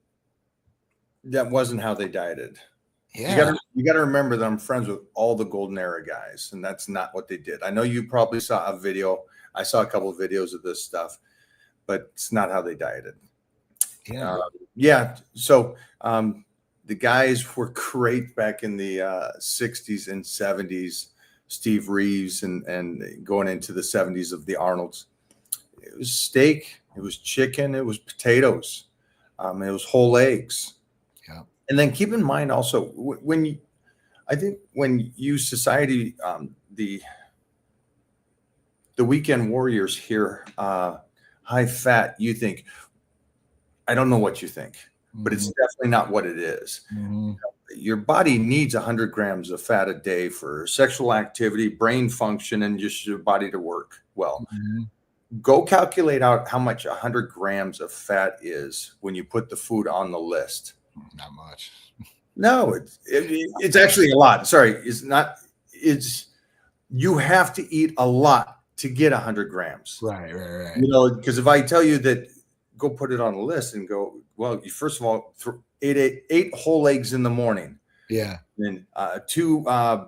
B: that wasn't how they dieted.
E: Yeah.
B: You got to remember that I'm friends with all the golden era guys, and that's not what they did. I know you probably saw a video. I saw a couple of videos of this stuff, but it's not how they dieted.
E: Yeah.
B: So the guys were great back in the 60s and 70s, Steve Reeves and going into the 70s of the Arnolds. It was steak, it was chicken, it was potatoes, it was whole eggs.
E: Yeah.
B: And then keep in mind also when you society, the weekend warriors hear high fat, you think, I don't know what you think, but it's definitely not what it is.
E: Mm-hmm.
B: Your body needs 100 grams of fat a day for sexual activity, brain function, and just your body to work well.
E: Mm-hmm.
B: Go calculate out how much 100 grams of fat is when you put the food on the list.
E: Not much.
B: No, it's actually a lot. Sorry, it's not. You have to eat a lot to get 100 grams.
E: Right.
B: Because if I tell you that, go put it on the list and go, well, you first of all, eight whole eggs in the morning.
E: Yeah.
B: And 2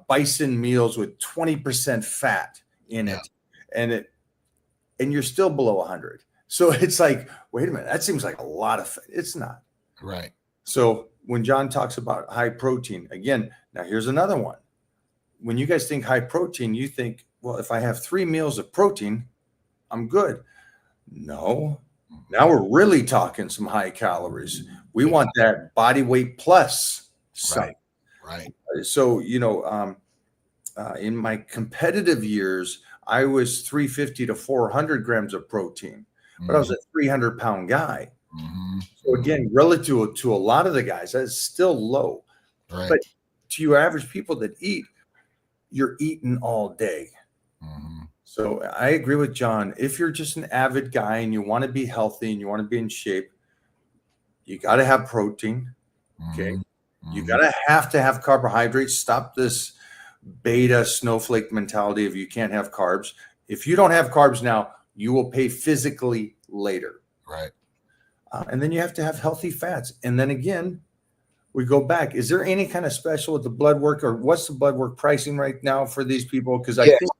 B: bison meals with 20% fat in it. And you're still below 100. So it's like, wait a minute, that seems like a lot of fat. It's not.
E: Right.
B: So when John talks about high protein, again, now here's another one. When you guys think high protein, you think, well, if I have 3 meals of protein, I'm good. No. Now we're really talking some high calories. We want that body weight plus.
E: Right.
B: So, in my competitive years, I was 350 to 400 grams of protein, but I was a 300-pound guy.
E: Mm-hmm.
B: So again, relative to a lot of the guys, that's still low.
E: Right.
B: But to your average people that eat, you're eating all day.
E: Mm-hmm.
B: So I agree with John. If you're just an avid guy and you want to be healthy and you want to be in shape, You got to have protein. Okay. You
E: Mhm.
B: gotta have to have carbohydrates. Stop this beta snowflake mentality of you can't have carbs. If you don't have carbs now, you will pay physically later.
E: Right.
B: And then you have to have healthy fats. And then again, we go back. Is there any kind of special with the blood work, or what's the blood work pricing right now for these people? Because I
E: Yeah.
B: think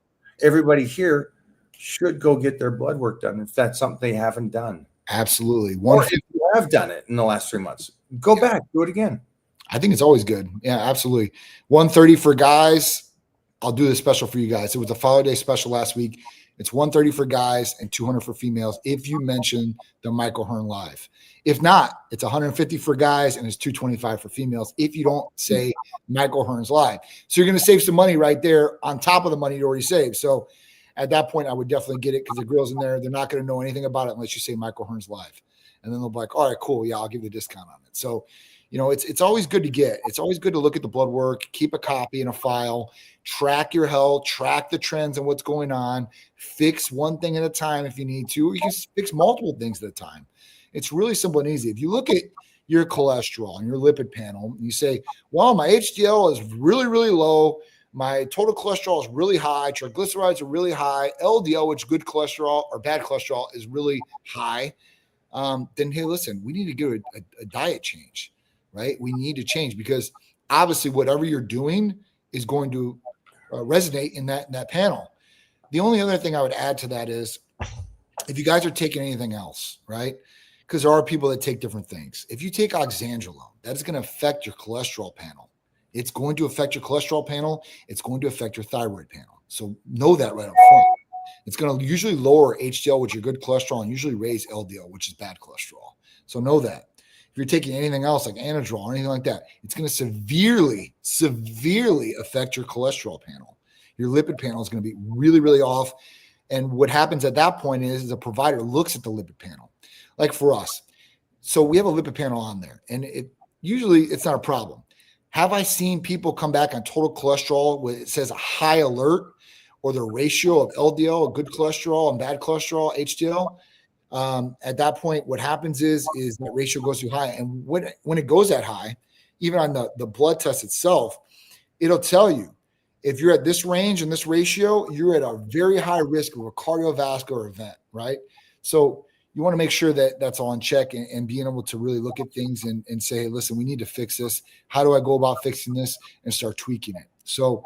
B: everybody here should go get their blood work done if that's something they haven't done.
E: Absolutely.
B: Or if you have done it in the last 3 months, go back, do it again.
E: I think it's always good. Yeah, absolutely. 130 for guys. I'll do this special for you guys. It was a Father's Day special last week. It's 130 for guys and 200 for females if you mention the Michael Hearn Live. If not, it's 150 for guys and it's 225 for females if you don't say Michael Hearn's Live. So you're going to save some money right there on top of the money you already saved. So at that point, I would definitely get it because the girls in there, they're not going to know anything about it unless you say Michael Hearn's Live. And then they'll be like, all right, cool. Yeah, I'll give you a discount on it. So, it's always good to get. It's always good to look at the blood work, keep a copy in a file, track your health, track the trends and what's going on, fix one thing at a time if you need to, or you can fix multiple things at a time. It's really simple and easy. If you look at your cholesterol and your lipid panel, and you say, well, my HDL is really, really low. My total cholesterol is really high. Triglycerides are really high. LDL, which good cholesterol or bad cholesterol, is really high. Then, hey, listen, we need to get a diet change. Right? We need to change because obviously whatever you're doing is going to resonate in that panel. The only other thing I would add to that is if you guys are taking anything else, right? Because there are people that take different things. If you take oxandrolone, that is going to affect your cholesterol panel. It's going to affect your cholesterol panel. It's going to affect your thyroid panel. So know that right up front. It's going to usually lower HDL, which is good cholesterol, and usually raise LDL, which is bad cholesterol. So know that. If you're taking anything else like Anadrol or anything like that, it's going to severely affect your cholesterol panel. Your lipid panel is going to be really, really off. And what happens at that point is the provider looks at the lipid panel, like for us. So we have a lipid panel on there, and usually it's not a problem. Have I seen people come back on total cholesterol where it says a high alert or the ratio of LDL, good cholesterol, and bad cholesterol, HDL? At that point, what happens is that ratio goes too high. And when it goes that high, even on the blood test itself, it'll tell you if you're at this range and this ratio, you're at a very high risk of a cardiovascular event, right? So you want to make sure that that's all in check and being able to really look at things and say, hey, listen, we need to fix this. How do I go about fixing this and start tweaking it? So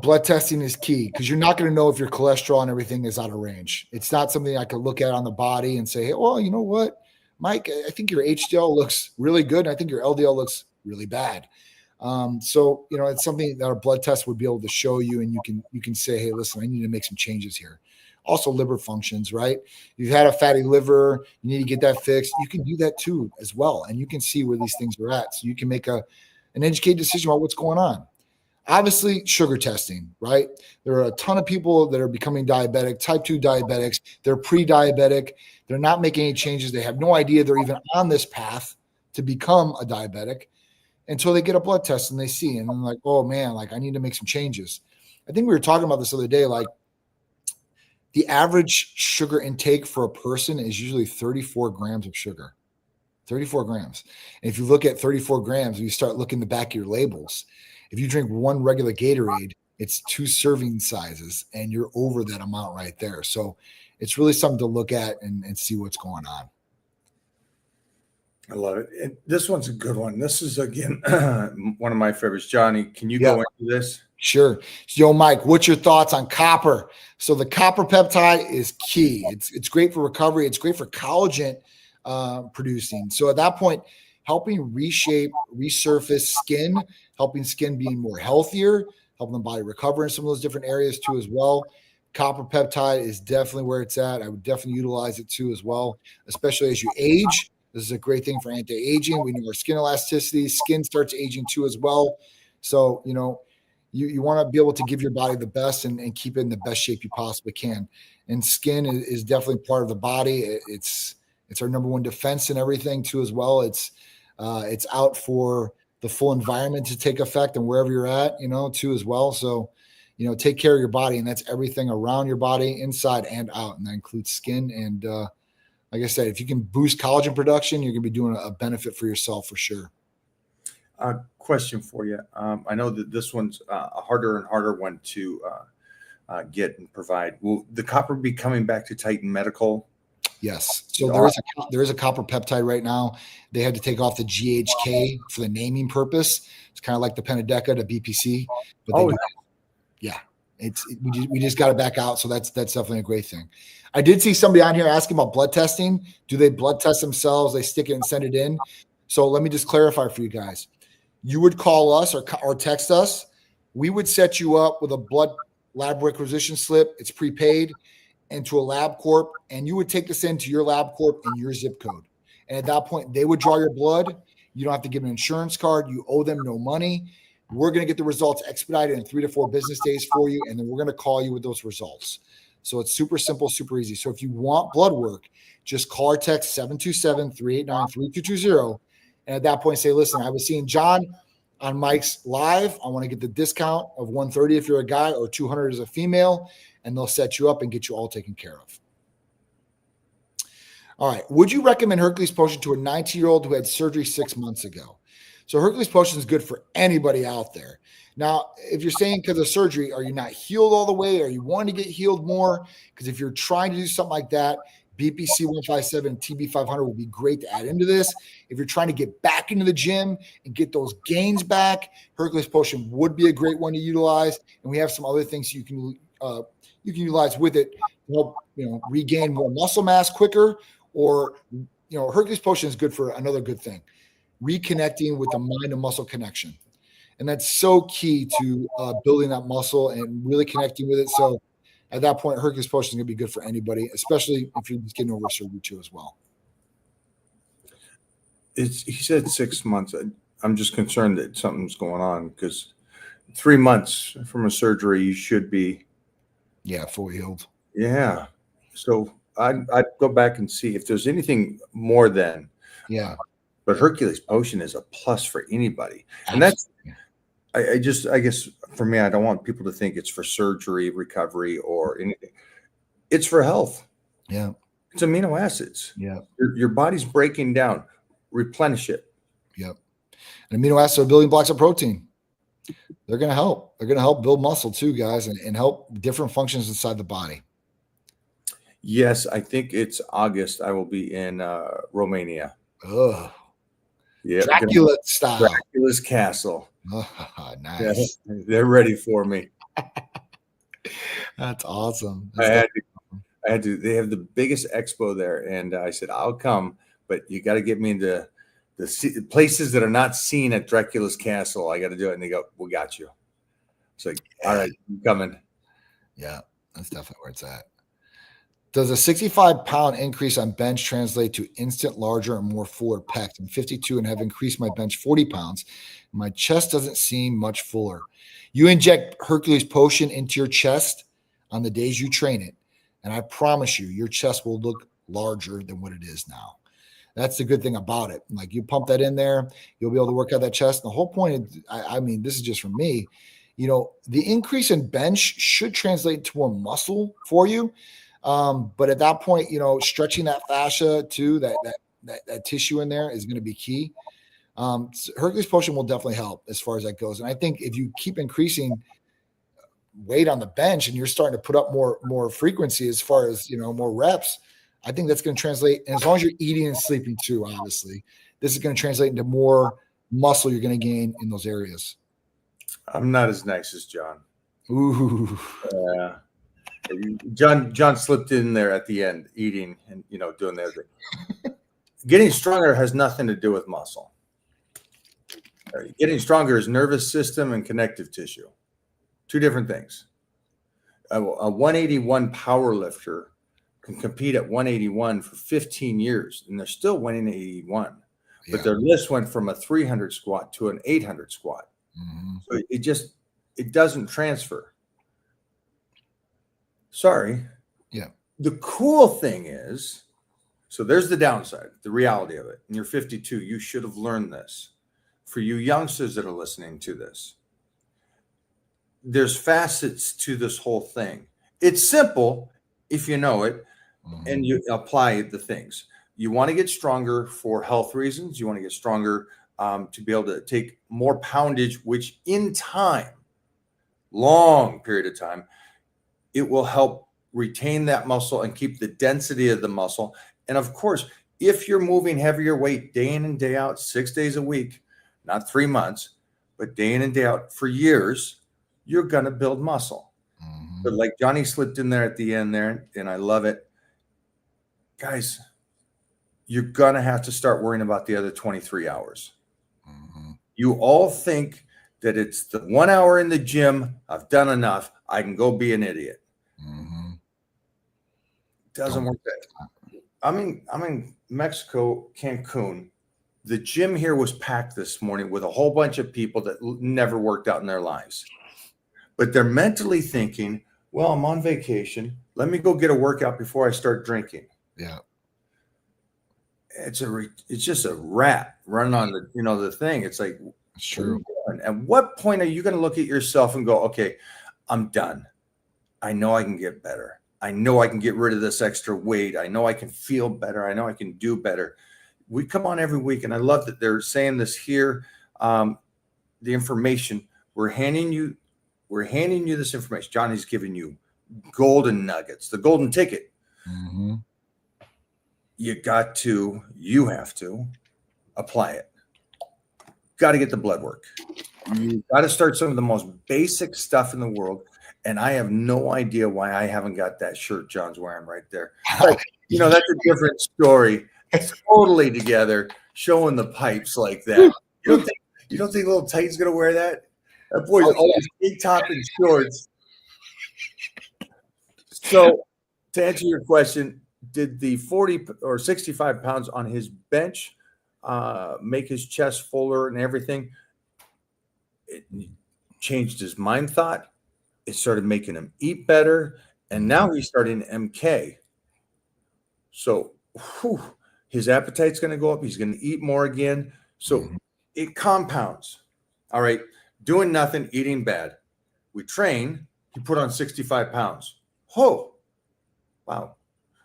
E: blood testing is key because you're not going to know if your cholesterol and everything is out of range. It's not something I could look at on the body and say, hey, well, you know what, Mike, I think your HDL looks really good. And I think your LDL looks really bad. So it's something that a blood test would be able to show you, and you can say, hey, listen, I need to make some changes here. Also, liver functions, right? You've had a fatty liver, you need to get that fixed. You can do that too as well, and you can see where these things are at, so you can make an educated decision about what's going on. Obviously, sugar testing, right? There are a ton of people that are becoming diabetic, type 2 diabetics. They're pre-diabetic. They're not making any changes. They have no idea they're even on this path to become a diabetic until they get a blood test and they see, and I'm like, oh man, like I need to make some changes. I think we were talking about this the other day, like the average sugar intake for a person is usually 34 grams of sugar, 34 grams. And if you look at 34 grams, you start looking the back of your labels. If you drink one regular Gatorade, it's 2 serving sizes and you're over that amount right there. So it's really something to look at and see what's going on.
B: I love it. And this one's a good one. This is, again, one of my favorites. Johnny, can you go into this?
E: Sure. So, Mike, what's your thoughts on copper? So the copper peptide is key. It's great for recovery. It's great for collagen producing. So at that point, helping reshape, resurface skin, helping skin being more healthier, helping the body recover in some of those different areas too as well. Copper peptide is definitely where it's at. I would definitely utilize it too as well, especially as you age. This is a great thing for anti-aging. We know our skin elasticity, skin starts aging too as well. So, you want to be able to give your body the best and keep it in the best shape you possibly can. And skin is definitely part of the body. It's our number one defense and everything too as well. It's out for the full environment to take effect and wherever you're at, too as well. So, take care of your body, and that's everything around your body, inside and out. And that includes skin and like I said, if you can boost collagen production, you're going to be doing a benefit for yourself for sure.
B: Question for you. I know that this one's a harder and harder one to get and provide. Will the copper be coming back to Titan Medical?
E: Yes. So there is a copper peptide right now. They had to take off the GHK for the naming purpose. It's kind of like the Panadeca to BPC, but we just got it back out. So that's definitely a great thing. I did see somebody on here asking about blood testing. Do they blood test themselves? They stick it and send it in. So let me just clarify for you guys. You would call us or text us. We would set you up with a blood lab requisition slip. It's prepaid, and to a LabCorp, and you would take this into your LabCorp and your zip code. And at that point, they would draw your blood. You don't have to give an insurance card. You owe them no money. We're going to get the results expedited in 3 to 4 business days for you, and then we're going to call you with those results. So it's super simple, super easy. So if you want blood work, just call or text 727-389-3220. And at that point, say, listen, I was seeing John on Mike's live. I want to get the discount of $130 if you're a guy or $200 as a female, and they'll set you up and get you all taken care of. All right. Would you recommend Hercules Potion to a 19-year-old who had surgery 6 months ago? So Hercules Potion is good for anybody out there. Now, if you're saying because of surgery, are you not healed all the way? Are you wanting to get healed more? Because if you're trying to do something like that, BPC 157, TB 500 would be great to add into this. If you're trying to get back into the gym and get those gains back, Hercules Potion would be a great one to utilize. And we have some other things you can utilize with it to help regain more muscle mass quicker. Or Hercules Potion is good for another good thing, reconnecting with the mind and muscle connection, and that's so key to building that muscle and really connecting with it. So at that point, Hercules Potion is going to be good for anybody, especially if you're just getting over surgery too as well.
B: He said 6 months. I'm just concerned that something's going on because 3 months from a surgery, you should be.
E: Yeah, fully healed.
B: Yeah. So I'd go back and see if there's anything more than.
E: Yeah.
B: But Hercules Potion is a plus for anybody. And that's, I guess for me, I don't want people to think it's for surgery, recovery, or anything. It's for health.
E: Yeah.
B: It's amino acids.
E: Yeah.
B: Your body's breaking down. Replenish it.
E: Yep. And amino acids are building blocks of protein. They're going to help. They're going to help build muscle too, guys, and help different functions inside the body.
B: Yes, I think it's August. I will be in Romania.
E: Oh.
B: Yeah.
E: Dracula style.
B: Dracula's castle.
E: Oh, nice.
B: Yeah, they're ready for me.
E: That's awesome.
B: I had to. They have the biggest expo there, and I said I'll come, but you got to get me into the places that are not seen at Dracula's castle. I got to do it, and they go, "We got you." It's like, all right, I'm coming.
E: Yeah, that's definitely where it's at. Does a 65-pound increase on bench translate to instant larger and more fuller pecs? I'm 52 and have increased my bench 40 pounds. My chest doesn't seem much fuller. You inject Hercules Potion into your chest on the days you train it, and I promise you, your chest will look larger than what it is now. That's the good thing about it. Like you pump that in there, you'll be able to work out that chest. The whole point, I mean, this is just from me, the increase in bench should translate to more muscle for you. But at that point, stretching that fascia too, that tissue in there is going to be key. Hercules Potion will definitely help as far as that goes. And I think if you keep increasing weight on the bench and you're starting to put up more frequency as far as, more reps, I think that's going to translate. And as long as you're eating and sleeping too, obviously, this is going to translate into more muscle you're going to gain in those areas.
B: I'm not as nice as John.
E: Ooh.
B: Yeah. John slipped in there at the end, eating and doing that thing. Getting stronger has nothing to do with muscle. Getting stronger is nervous system and connective tissue. Two different things. A 181 power lifter can compete at 181 for 15 years, and they're still winning 81. Yeah. But their list went from a 300 squat to an 800 squat. Mm-hmm. So it doesn't transfer. Sorry.
E: Yeah.
B: The cool thing is, so there's the downside, the reality of it. And you're 52. You should have learned this. For you youngsters that are listening to this, there's facets to this whole thing. It's simple if you know it, and you apply the things. You want to get stronger for health reasons. You want to get stronger to be able to take more poundage, which in time, long period of time, it will help retain that muscle and keep the density of the muscle. And of course, if you're moving heavier weight day in and day out, 6 days a week, not 3 months, but day in and day out for years, you're going to build muscle. But like Johnny slipped in there at the end there, and I love it. Guys, you're going to have to start worrying about the other 23 hours. You all think that it's the 1 hour in the gym, I've done enough, I can go be an idiot. Doesn't work that. I'm in Mexico, Cancun. The gym here was packed this morning with a whole bunch of people that never worked out in their lives. But they're mentally thinking, well, I'm on vacation. Let me go get a workout before I start drinking.
E: Yeah.
B: It's just a rat running on the thing. It's like,
E: It's true.
B: at what point are you going to look at yourself and go, okay, I'm done. I know I can get better. I know I can get rid of this extra weight. I know I can feel better. I know I can do better. We come on every week, and I love that they're saying this here. The information we're handing you this information. Johnny's giving you golden nuggets, the golden ticket. You have to apply it. Got to get the blood work. You got to start some of the most basic stuff in the world. And I have no idea why I haven't got that shirt John's wearing right there. But, that's a different story. It's totally together, showing the pipes like that. You don't think little Titan's gonna wear that? That boy's always big top and shorts. So, to answer your question, did the 40 or 65 pounds on his bench make his chest fuller and everything? It changed his mind thought. It started making him eat better. And now he's starting MK. So his appetite's going to go up. He's going to eat more again. So it compounds. All right. Doing nothing, eating bad. We train. He put on 65 pounds. Oh, wow.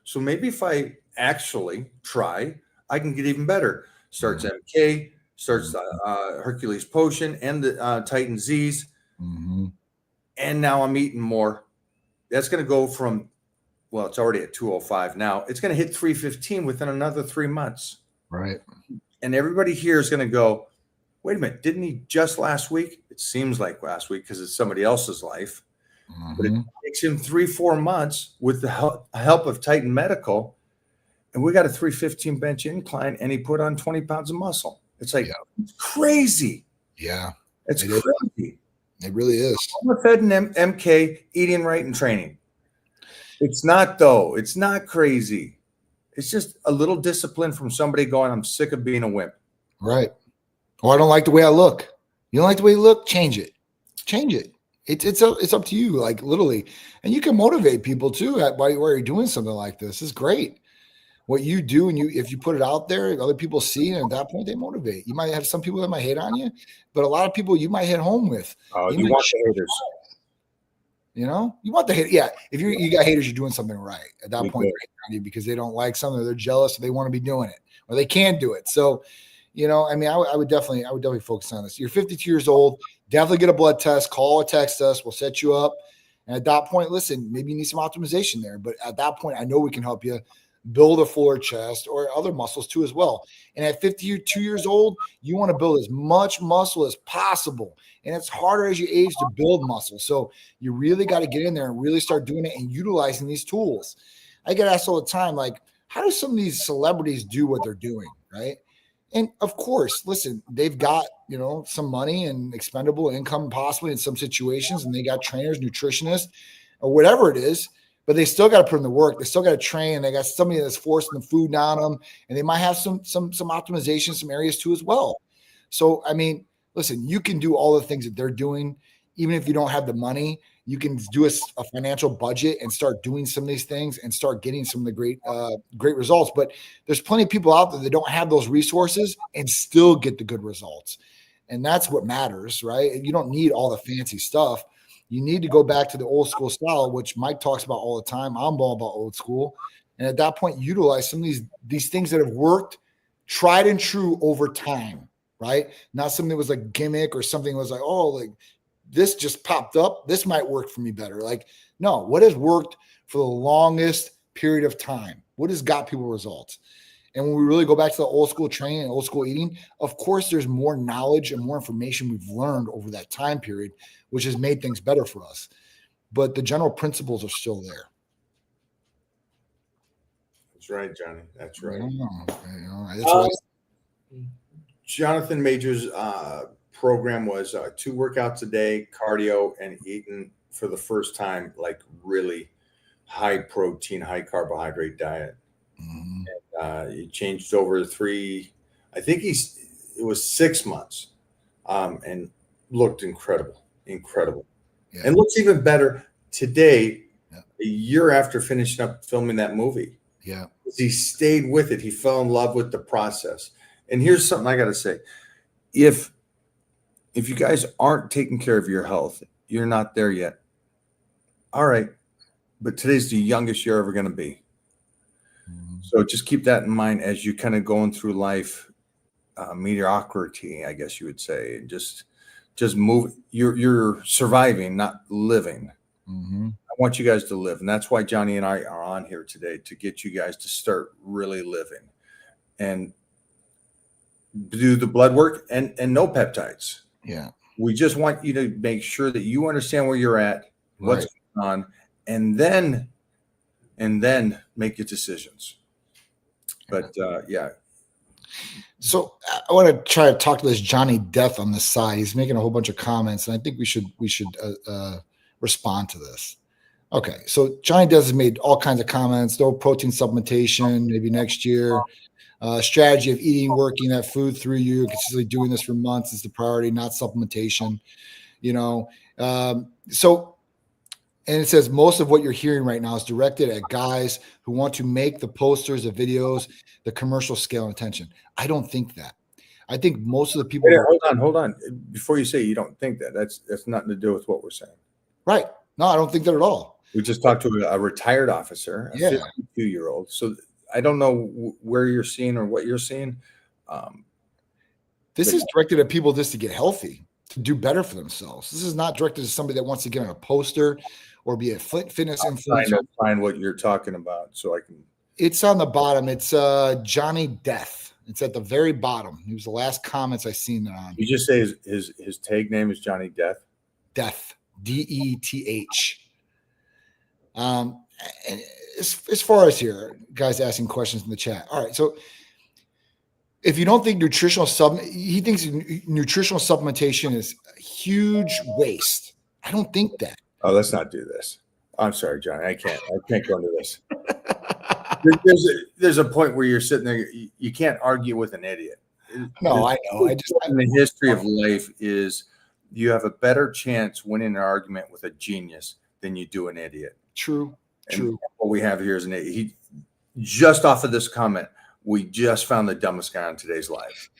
B: So maybe if I actually try, I can get even better. Starts MK, starts Hercules Potion and the Titan Z's. And now I'm eating more. That's going to go from, well, it's already at 205 now. It's going to hit 315 within another 3 months.
E: Right.
B: And everybody here is going to go, wait a minute, didn't he just last week? It seems like last week because it's somebody else's life. But it takes him 3-4 months with the help of Titan Medical. And we got a 315 bench incline, and he put on 20 pounds of muscle. It's like, it's crazy.
E: Yeah.
B: It's crazy.
E: It really is.
B: Fed and MK, eating right and training. It's not, though. It's not crazy. It's just a little discipline from somebody going, I'm sick of being a wimp.
E: Right. Or I don't like the way I look. You don't like the way you look? Change it. Change it. It's up to you, like literally. And you can motivate people too while you're doing something like this. It's great. What you do, and if you put it out there, other people see, and at that point they motivate. You might have some people that might hate on you, but a lot of people you might hit home with.
B: You want the haters.
E: You want the hate. Yeah, if you got haters, you're doing something right. At that point, they're hating on you because they don't like something, or they're jealous, or they want to be doing it, or they can't do it. So, I would definitely focus on this. You're 52 years old. Definitely get a blood test. Call or text us. We'll set you up. And at that point, listen, maybe you need some optimization there. But at that point, I know we can help you build a fuller chest or other muscles too as well. And at 52 years old, you want to build as much muscle as possible. And it's harder as you age to build muscle. So you really got to get in there and really start doing it and utilizing these tools. I get asked all the time, like, how do some of these celebrities do what they're doing, right? And of course, listen, they've got, some money and expendable income possibly in some situations, and they got trainers, nutritionists, or whatever it is, but they still got to put in the work. They still got to train. They got somebody that's forcing the food down them, and they might have some optimization, some areas too as well. So, listen, you can do all the things that they're doing, even if you don't have the money. You can do a financial budget and start doing some of these things and start getting some of the great results. But there's plenty of people out there that don't have those resources and still get the good results. And that's what matters, right? You don't need all the fancy stuff. You need to go back to the old school style, which Mike talks about all the time. I'm all about old school. And at that point, utilize some of these things that have worked, tried and true over time, right? Not something that was like gimmick or something that was like, oh, like this just popped up. This might work for me better. Like, no, what has worked for the longest period of time? What has got people results? And when we really go back to the old school training and old school eating, of course, there's more knowledge and more information we've learned over that time period, which has made things better for us. But the general principles are still there.
B: That's right, Johnny. That's right.
E: That's what
B: Jonathan Major's program was 2 workouts a day, cardio, and eating for the first time, like really high protein, high carbohydrate diet. He changed over 3, I think it was 6 months, and looked incredible.
E: Yeah.
B: And looks even better today, a year after finishing up filming that movie.
E: Yeah.
B: He stayed with it. He fell in love with the process. And here's something I got to say. If you guys aren't taking care of your health, you're not there yet. All right. But today's the youngest you're ever going to be. So just keep that in mind as you kind of going through life, mediocrity, I guess you would say. Just move. You're surviving, not living. I want you guys to live, and that's why Johnny and I are on here today, to get you guys to start really living and do the blood work and no peptides.
E: Yeah.
B: We just want you to make sure that you understand where you're at, what's going on, and then make your decisions. But yeah.
E: So I want to try to talk to this Johnny Death on the side. He's making a whole bunch of comments, and I think we should respond to this. Okay, so Johnny Death has made all kinds of comments. No protein supplementation, maybe next year. Strategy of eating, working that food through you, consistently doing this for months is the priority, not supplementation. And it says most of what you're hearing right now is directed at guys who want to make the posters, the videos, the commercial scale and attention. I don't think that. I think most of the people.
B: Hold on. Before you say you don't think that, that's nothing to do with what we're saying.
E: Right. No, I don't think that at all.
B: We just talked to a retired officer, a 52-year-old. So I don't know where you're seeing or what you're seeing.
E: This is directed at people just to get healthy, to do better for themselves. This is not directed to somebody that wants to get on a poster or be a fitness influencer.
B: Find what you're talking about so I can.
E: It's on the bottom. It's Johnny Death. It's at the very bottom. He was the last comments I seen on.
B: You just say his tag name is Johnny Death.
E: Death. DETH. And as far as here, guys asking questions in the chat. All right. So if you don't think he thinks nutritional supplementation is a huge waste. I don't think that.
B: Oh, let's not do this. I'm sorry, Johnny. I can't go into this. There's a point where you're sitting there. You can't argue with an idiot.
E: No, I know.
B: In the history of life is you have a better chance winning an argument with a genius than you do an idiot.
E: True.
B: And what we have here is an idiot. He just off of this comment, we just found the dumbest guy on today's live.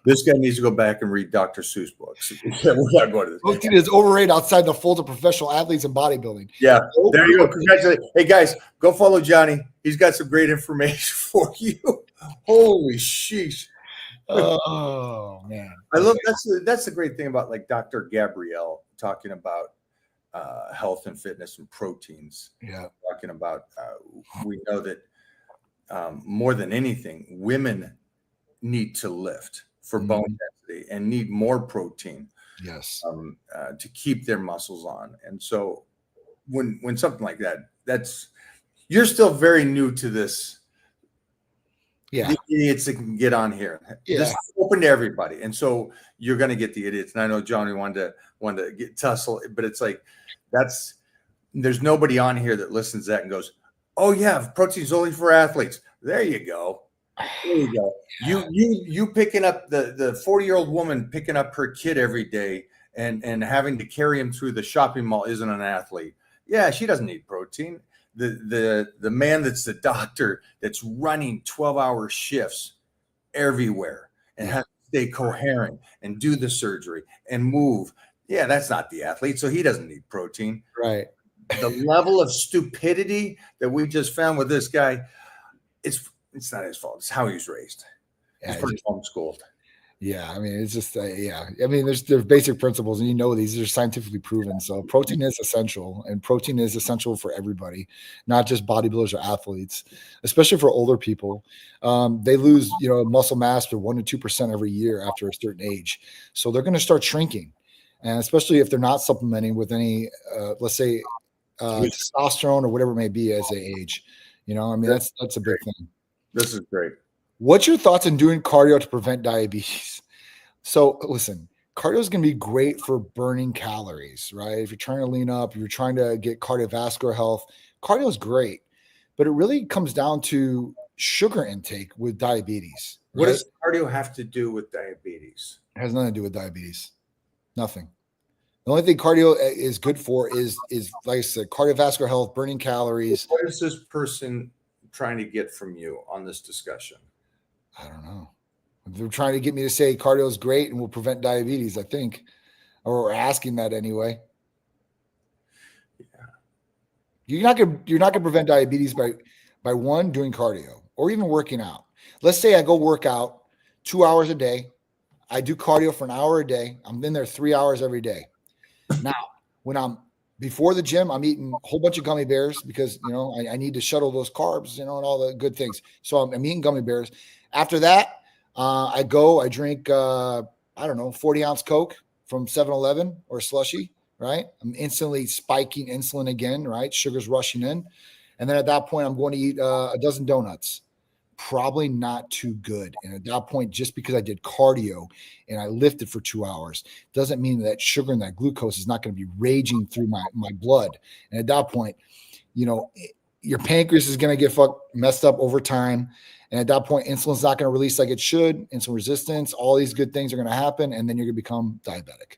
B: This guy needs to go back and read Dr. Seuss books. We're not going to this.
E: Protein is overrated outside the fold of professional athletes and bodybuilding.
B: Yeah, there you go. Congratulations. Hey, guys, go follow Johnny. He's got some great information for you. Holy sheesh.
E: Oh, man.
B: I love that's the great thing about like Dr. Gabrielle talking about health and fitness and proteins.
E: Yeah.
B: Talking about we know that more than anything, women need to lift for bone density and need more protein.
E: Yes.
B: To keep their muscles on. And so when something like that's you're still very new to this.
E: Yeah.
B: The idiots that can get on here.
E: Yeah.
B: This is open to everybody. And so you're going to get the idiots. And I know Johnny wanted to get tussle, but it's like there's nobody on here that listens to that and goes, oh yeah, protein's only for athletes. There you go. There you go. You picking up the 40-year-old woman picking up her kid every day and having to carry him through the shopping mall isn't an athlete. Yeah, she doesn't need protein. The man that's the doctor that's running 12-hour shifts everywhere and has to stay coherent and do the surgery and move. Yeah, that's not the athlete. So he doesn't need protein.
E: Right.
B: the level of stupidity that we just found with this guy, it's not his fault. It's how he was raised. He's pretty homeschooled.
E: Yeah, I mean, it's just yeah. I mean, there's basic principles, and these are scientifically proven. So protein is essential, and protein is essential for everybody, not just bodybuilders or athletes, especially for older people. They lose muscle mass to 1% to 2% every year after a certain age, so they're going to start shrinking, and especially if they're not supplementing with any, let's say, testosterone or whatever it may be as they age. I mean, that's a big thing.
B: This is great.
E: What's your thoughts on doing cardio to prevent diabetes? So listen, cardio is going to be great for burning calories, right? If you're trying to lean up, if you're trying to get cardiovascular health, cardio is great, but it really comes down to sugar intake with diabetes.
B: What does cardio have to do with diabetes?
E: It has nothing to do with diabetes. Nothing. The only thing cardio is good for is like I said, cardiovascular health, burning calories.
B: What is this person trying to get from you on this discussion?
E: I don't know. They're trying to get me to say cardio is great and will prevent diabetes, I think, or asking that anyway. Yeah. You're not gonna prevent diabetes by one, doing cardio or even working out. Let's say I go work out 2 hours a day. I do cardio for an hour a day. I'm in there 3 hours every day. Now, when I'm before the gym, I'm eating a whole bunch of gummy bears because I need to shuttle those carbs, and all the good things. So I'm eating gummy bears. After that, I drink, 40-ounce Coke from 7-Eleven or slushy, right? I'm instantly spiking insulin again, right? Sugar's rushing in. And then at that point, I'm going to eat a dozen donuts. Probably not too good. And at that point, just because I did cardio and I lifted for 2 hours, doesn't mean that sugar and that glucose is not going to be raging through my blood. And at that point, your pancreas is going to get messed up over time. And at that point, insulin's not going to release like it should. Insulin resistance, all these good things are going to happen. And then you're going to become diabetic.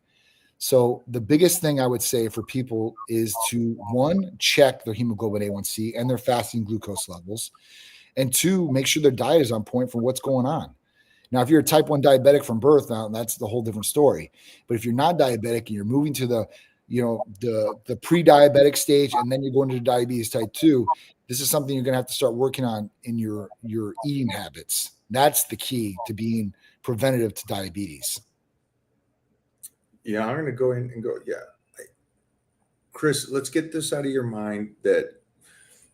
E: So the biggest thing I would say for people is to, one, check their hemoglobin A1C and their fasting glucose levels. And two, make sure their diet is on point for what's going on. Now, if you're a type 1 diabetic from birth, now that's the whole different story. But if you're not diabetic and you're moving to the pre-diabetic stage and then you're going to diabetes type 2, this is something you're going to have to start working on in your eating habits. That's the key to being preventative to diabetes.
B: Yeah, I'm going to go in and go. Yeah. Chris, let's get this out of your mind that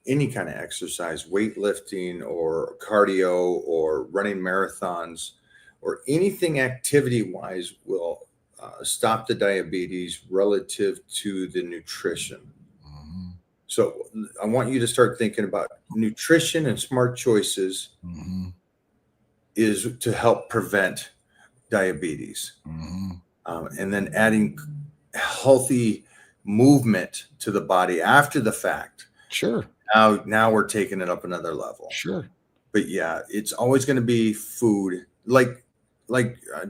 B: any kind of exercise, weightlifting or cardio or running marathons or anything activity-wise will stop the diabetes relative to the nutrition.
E: Mm-hmm.
B: So I want you to start thinking about nutrition and smart choices
E: mm-hmm.
B: is to help prevent diabetes.
E: Mm-hmm.
B: And then adding healthy movement to the body after the fact.
E: Sure.
B: Now we're taking it up another level.
E: Sure.
B: But yeah, it's always going to be food. Like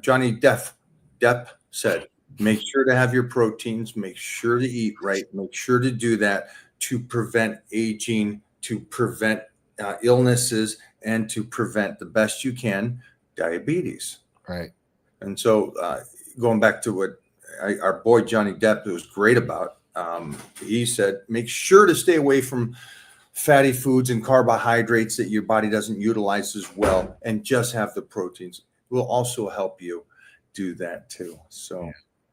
B: Johnny Depp said, make sure to have your proteins, make sure to eat right, make sure to do that to prevent aging, to prevent illnesses, and to prevent the best you can diabetes.
E: Right.
B: And so going back to what our boy Johnny Depp was great about, he said, make sure to stay away from fatty foods and carbohydrates that your body doesn't utilize as well, and just have the proteins. It will also help you do that too. So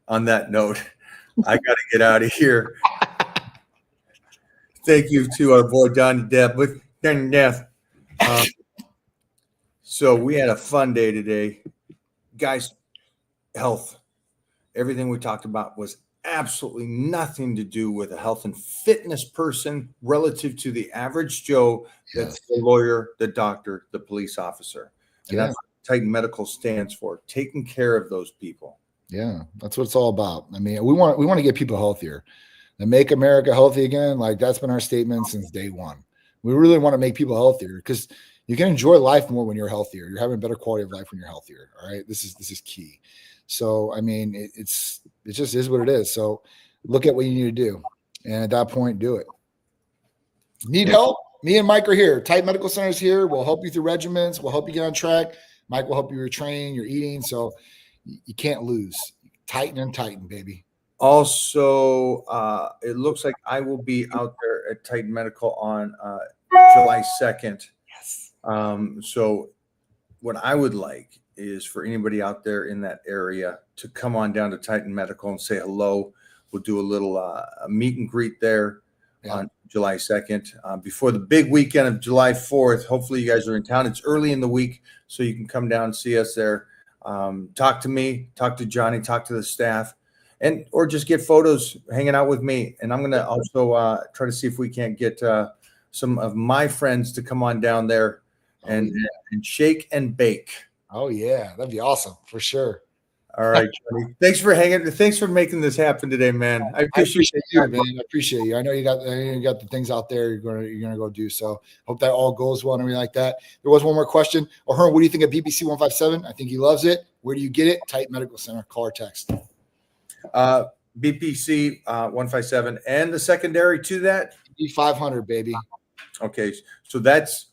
B: on that note, I got to get out of here. Thank you to our boy Johnny Depp with death. So we had a fun day today, guys. Health, everything we talked about was absolutely nothing to do with a health and fitness person relative to the average Joe. That's the lawyer, the doctor, the police officer. And that's what Titan Medical stands for, taking care of those people.
E: Yeah, that's what it's all about. I mean, we want to get people healthier and make America healthy again. Like that's been our statement since day one. We really want to make people healthier because you can enjoy life more when you're healthier. You're having a better quality of life when you're healthier. All right. This is key. So, I mean, it just is what it is. So look at what you need to do. And at that point, do it. Need help? Me and Mike are here. Titan Medical Center is here. We'll help you through regimens. We'll help you get on track. Mike will help you with your training, your eating. So you can't lose. Titan and Titan, baby.
B: Also, it looks like I will be out there at Titan Medical on July 2nd.
E: Yes.
B: So what I would like is for anybody out there in that area to come on down to Titan Medical and say hello. We'll do a little meet and greet there on July 2nd before the big weekend of July 4th. Hopefully you guys are in town. It's early in the week, so you can come down and see us there. Talk to me, talk to Johnny, talk to the staff, and or just get photos hanging out with me. And I'm going to also try to see if we can't get some of my friends to come on down there and shake and bake.
E: Oh yeah, that'd be awesome for sure.
B: All right, Johnny. Thanks for hanging. Thanks for making this happen today, man. I appreciate
E: you, man. I appreciate you. I know you got the things out there you're gonna go do. So hope that all goes well and everything like that. There was one more question. O'Hearn, what do you think of BPC 157? I think he loves it. Where do you get it? Titan Medical Center. Call or text.
B: BPC 157 and the secondary to that
E: B500, baby.
B: Okay, so that's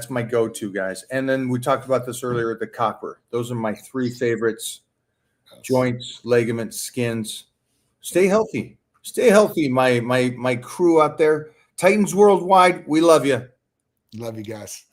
B: my go-to, guys. And then we talked about this earlier, the copper. Those are my three favorites: joints, ligaments, skins. Stay healthy. Stay healthy, my crew out there. Titans Worldwide, we love you.
E: Love you guys.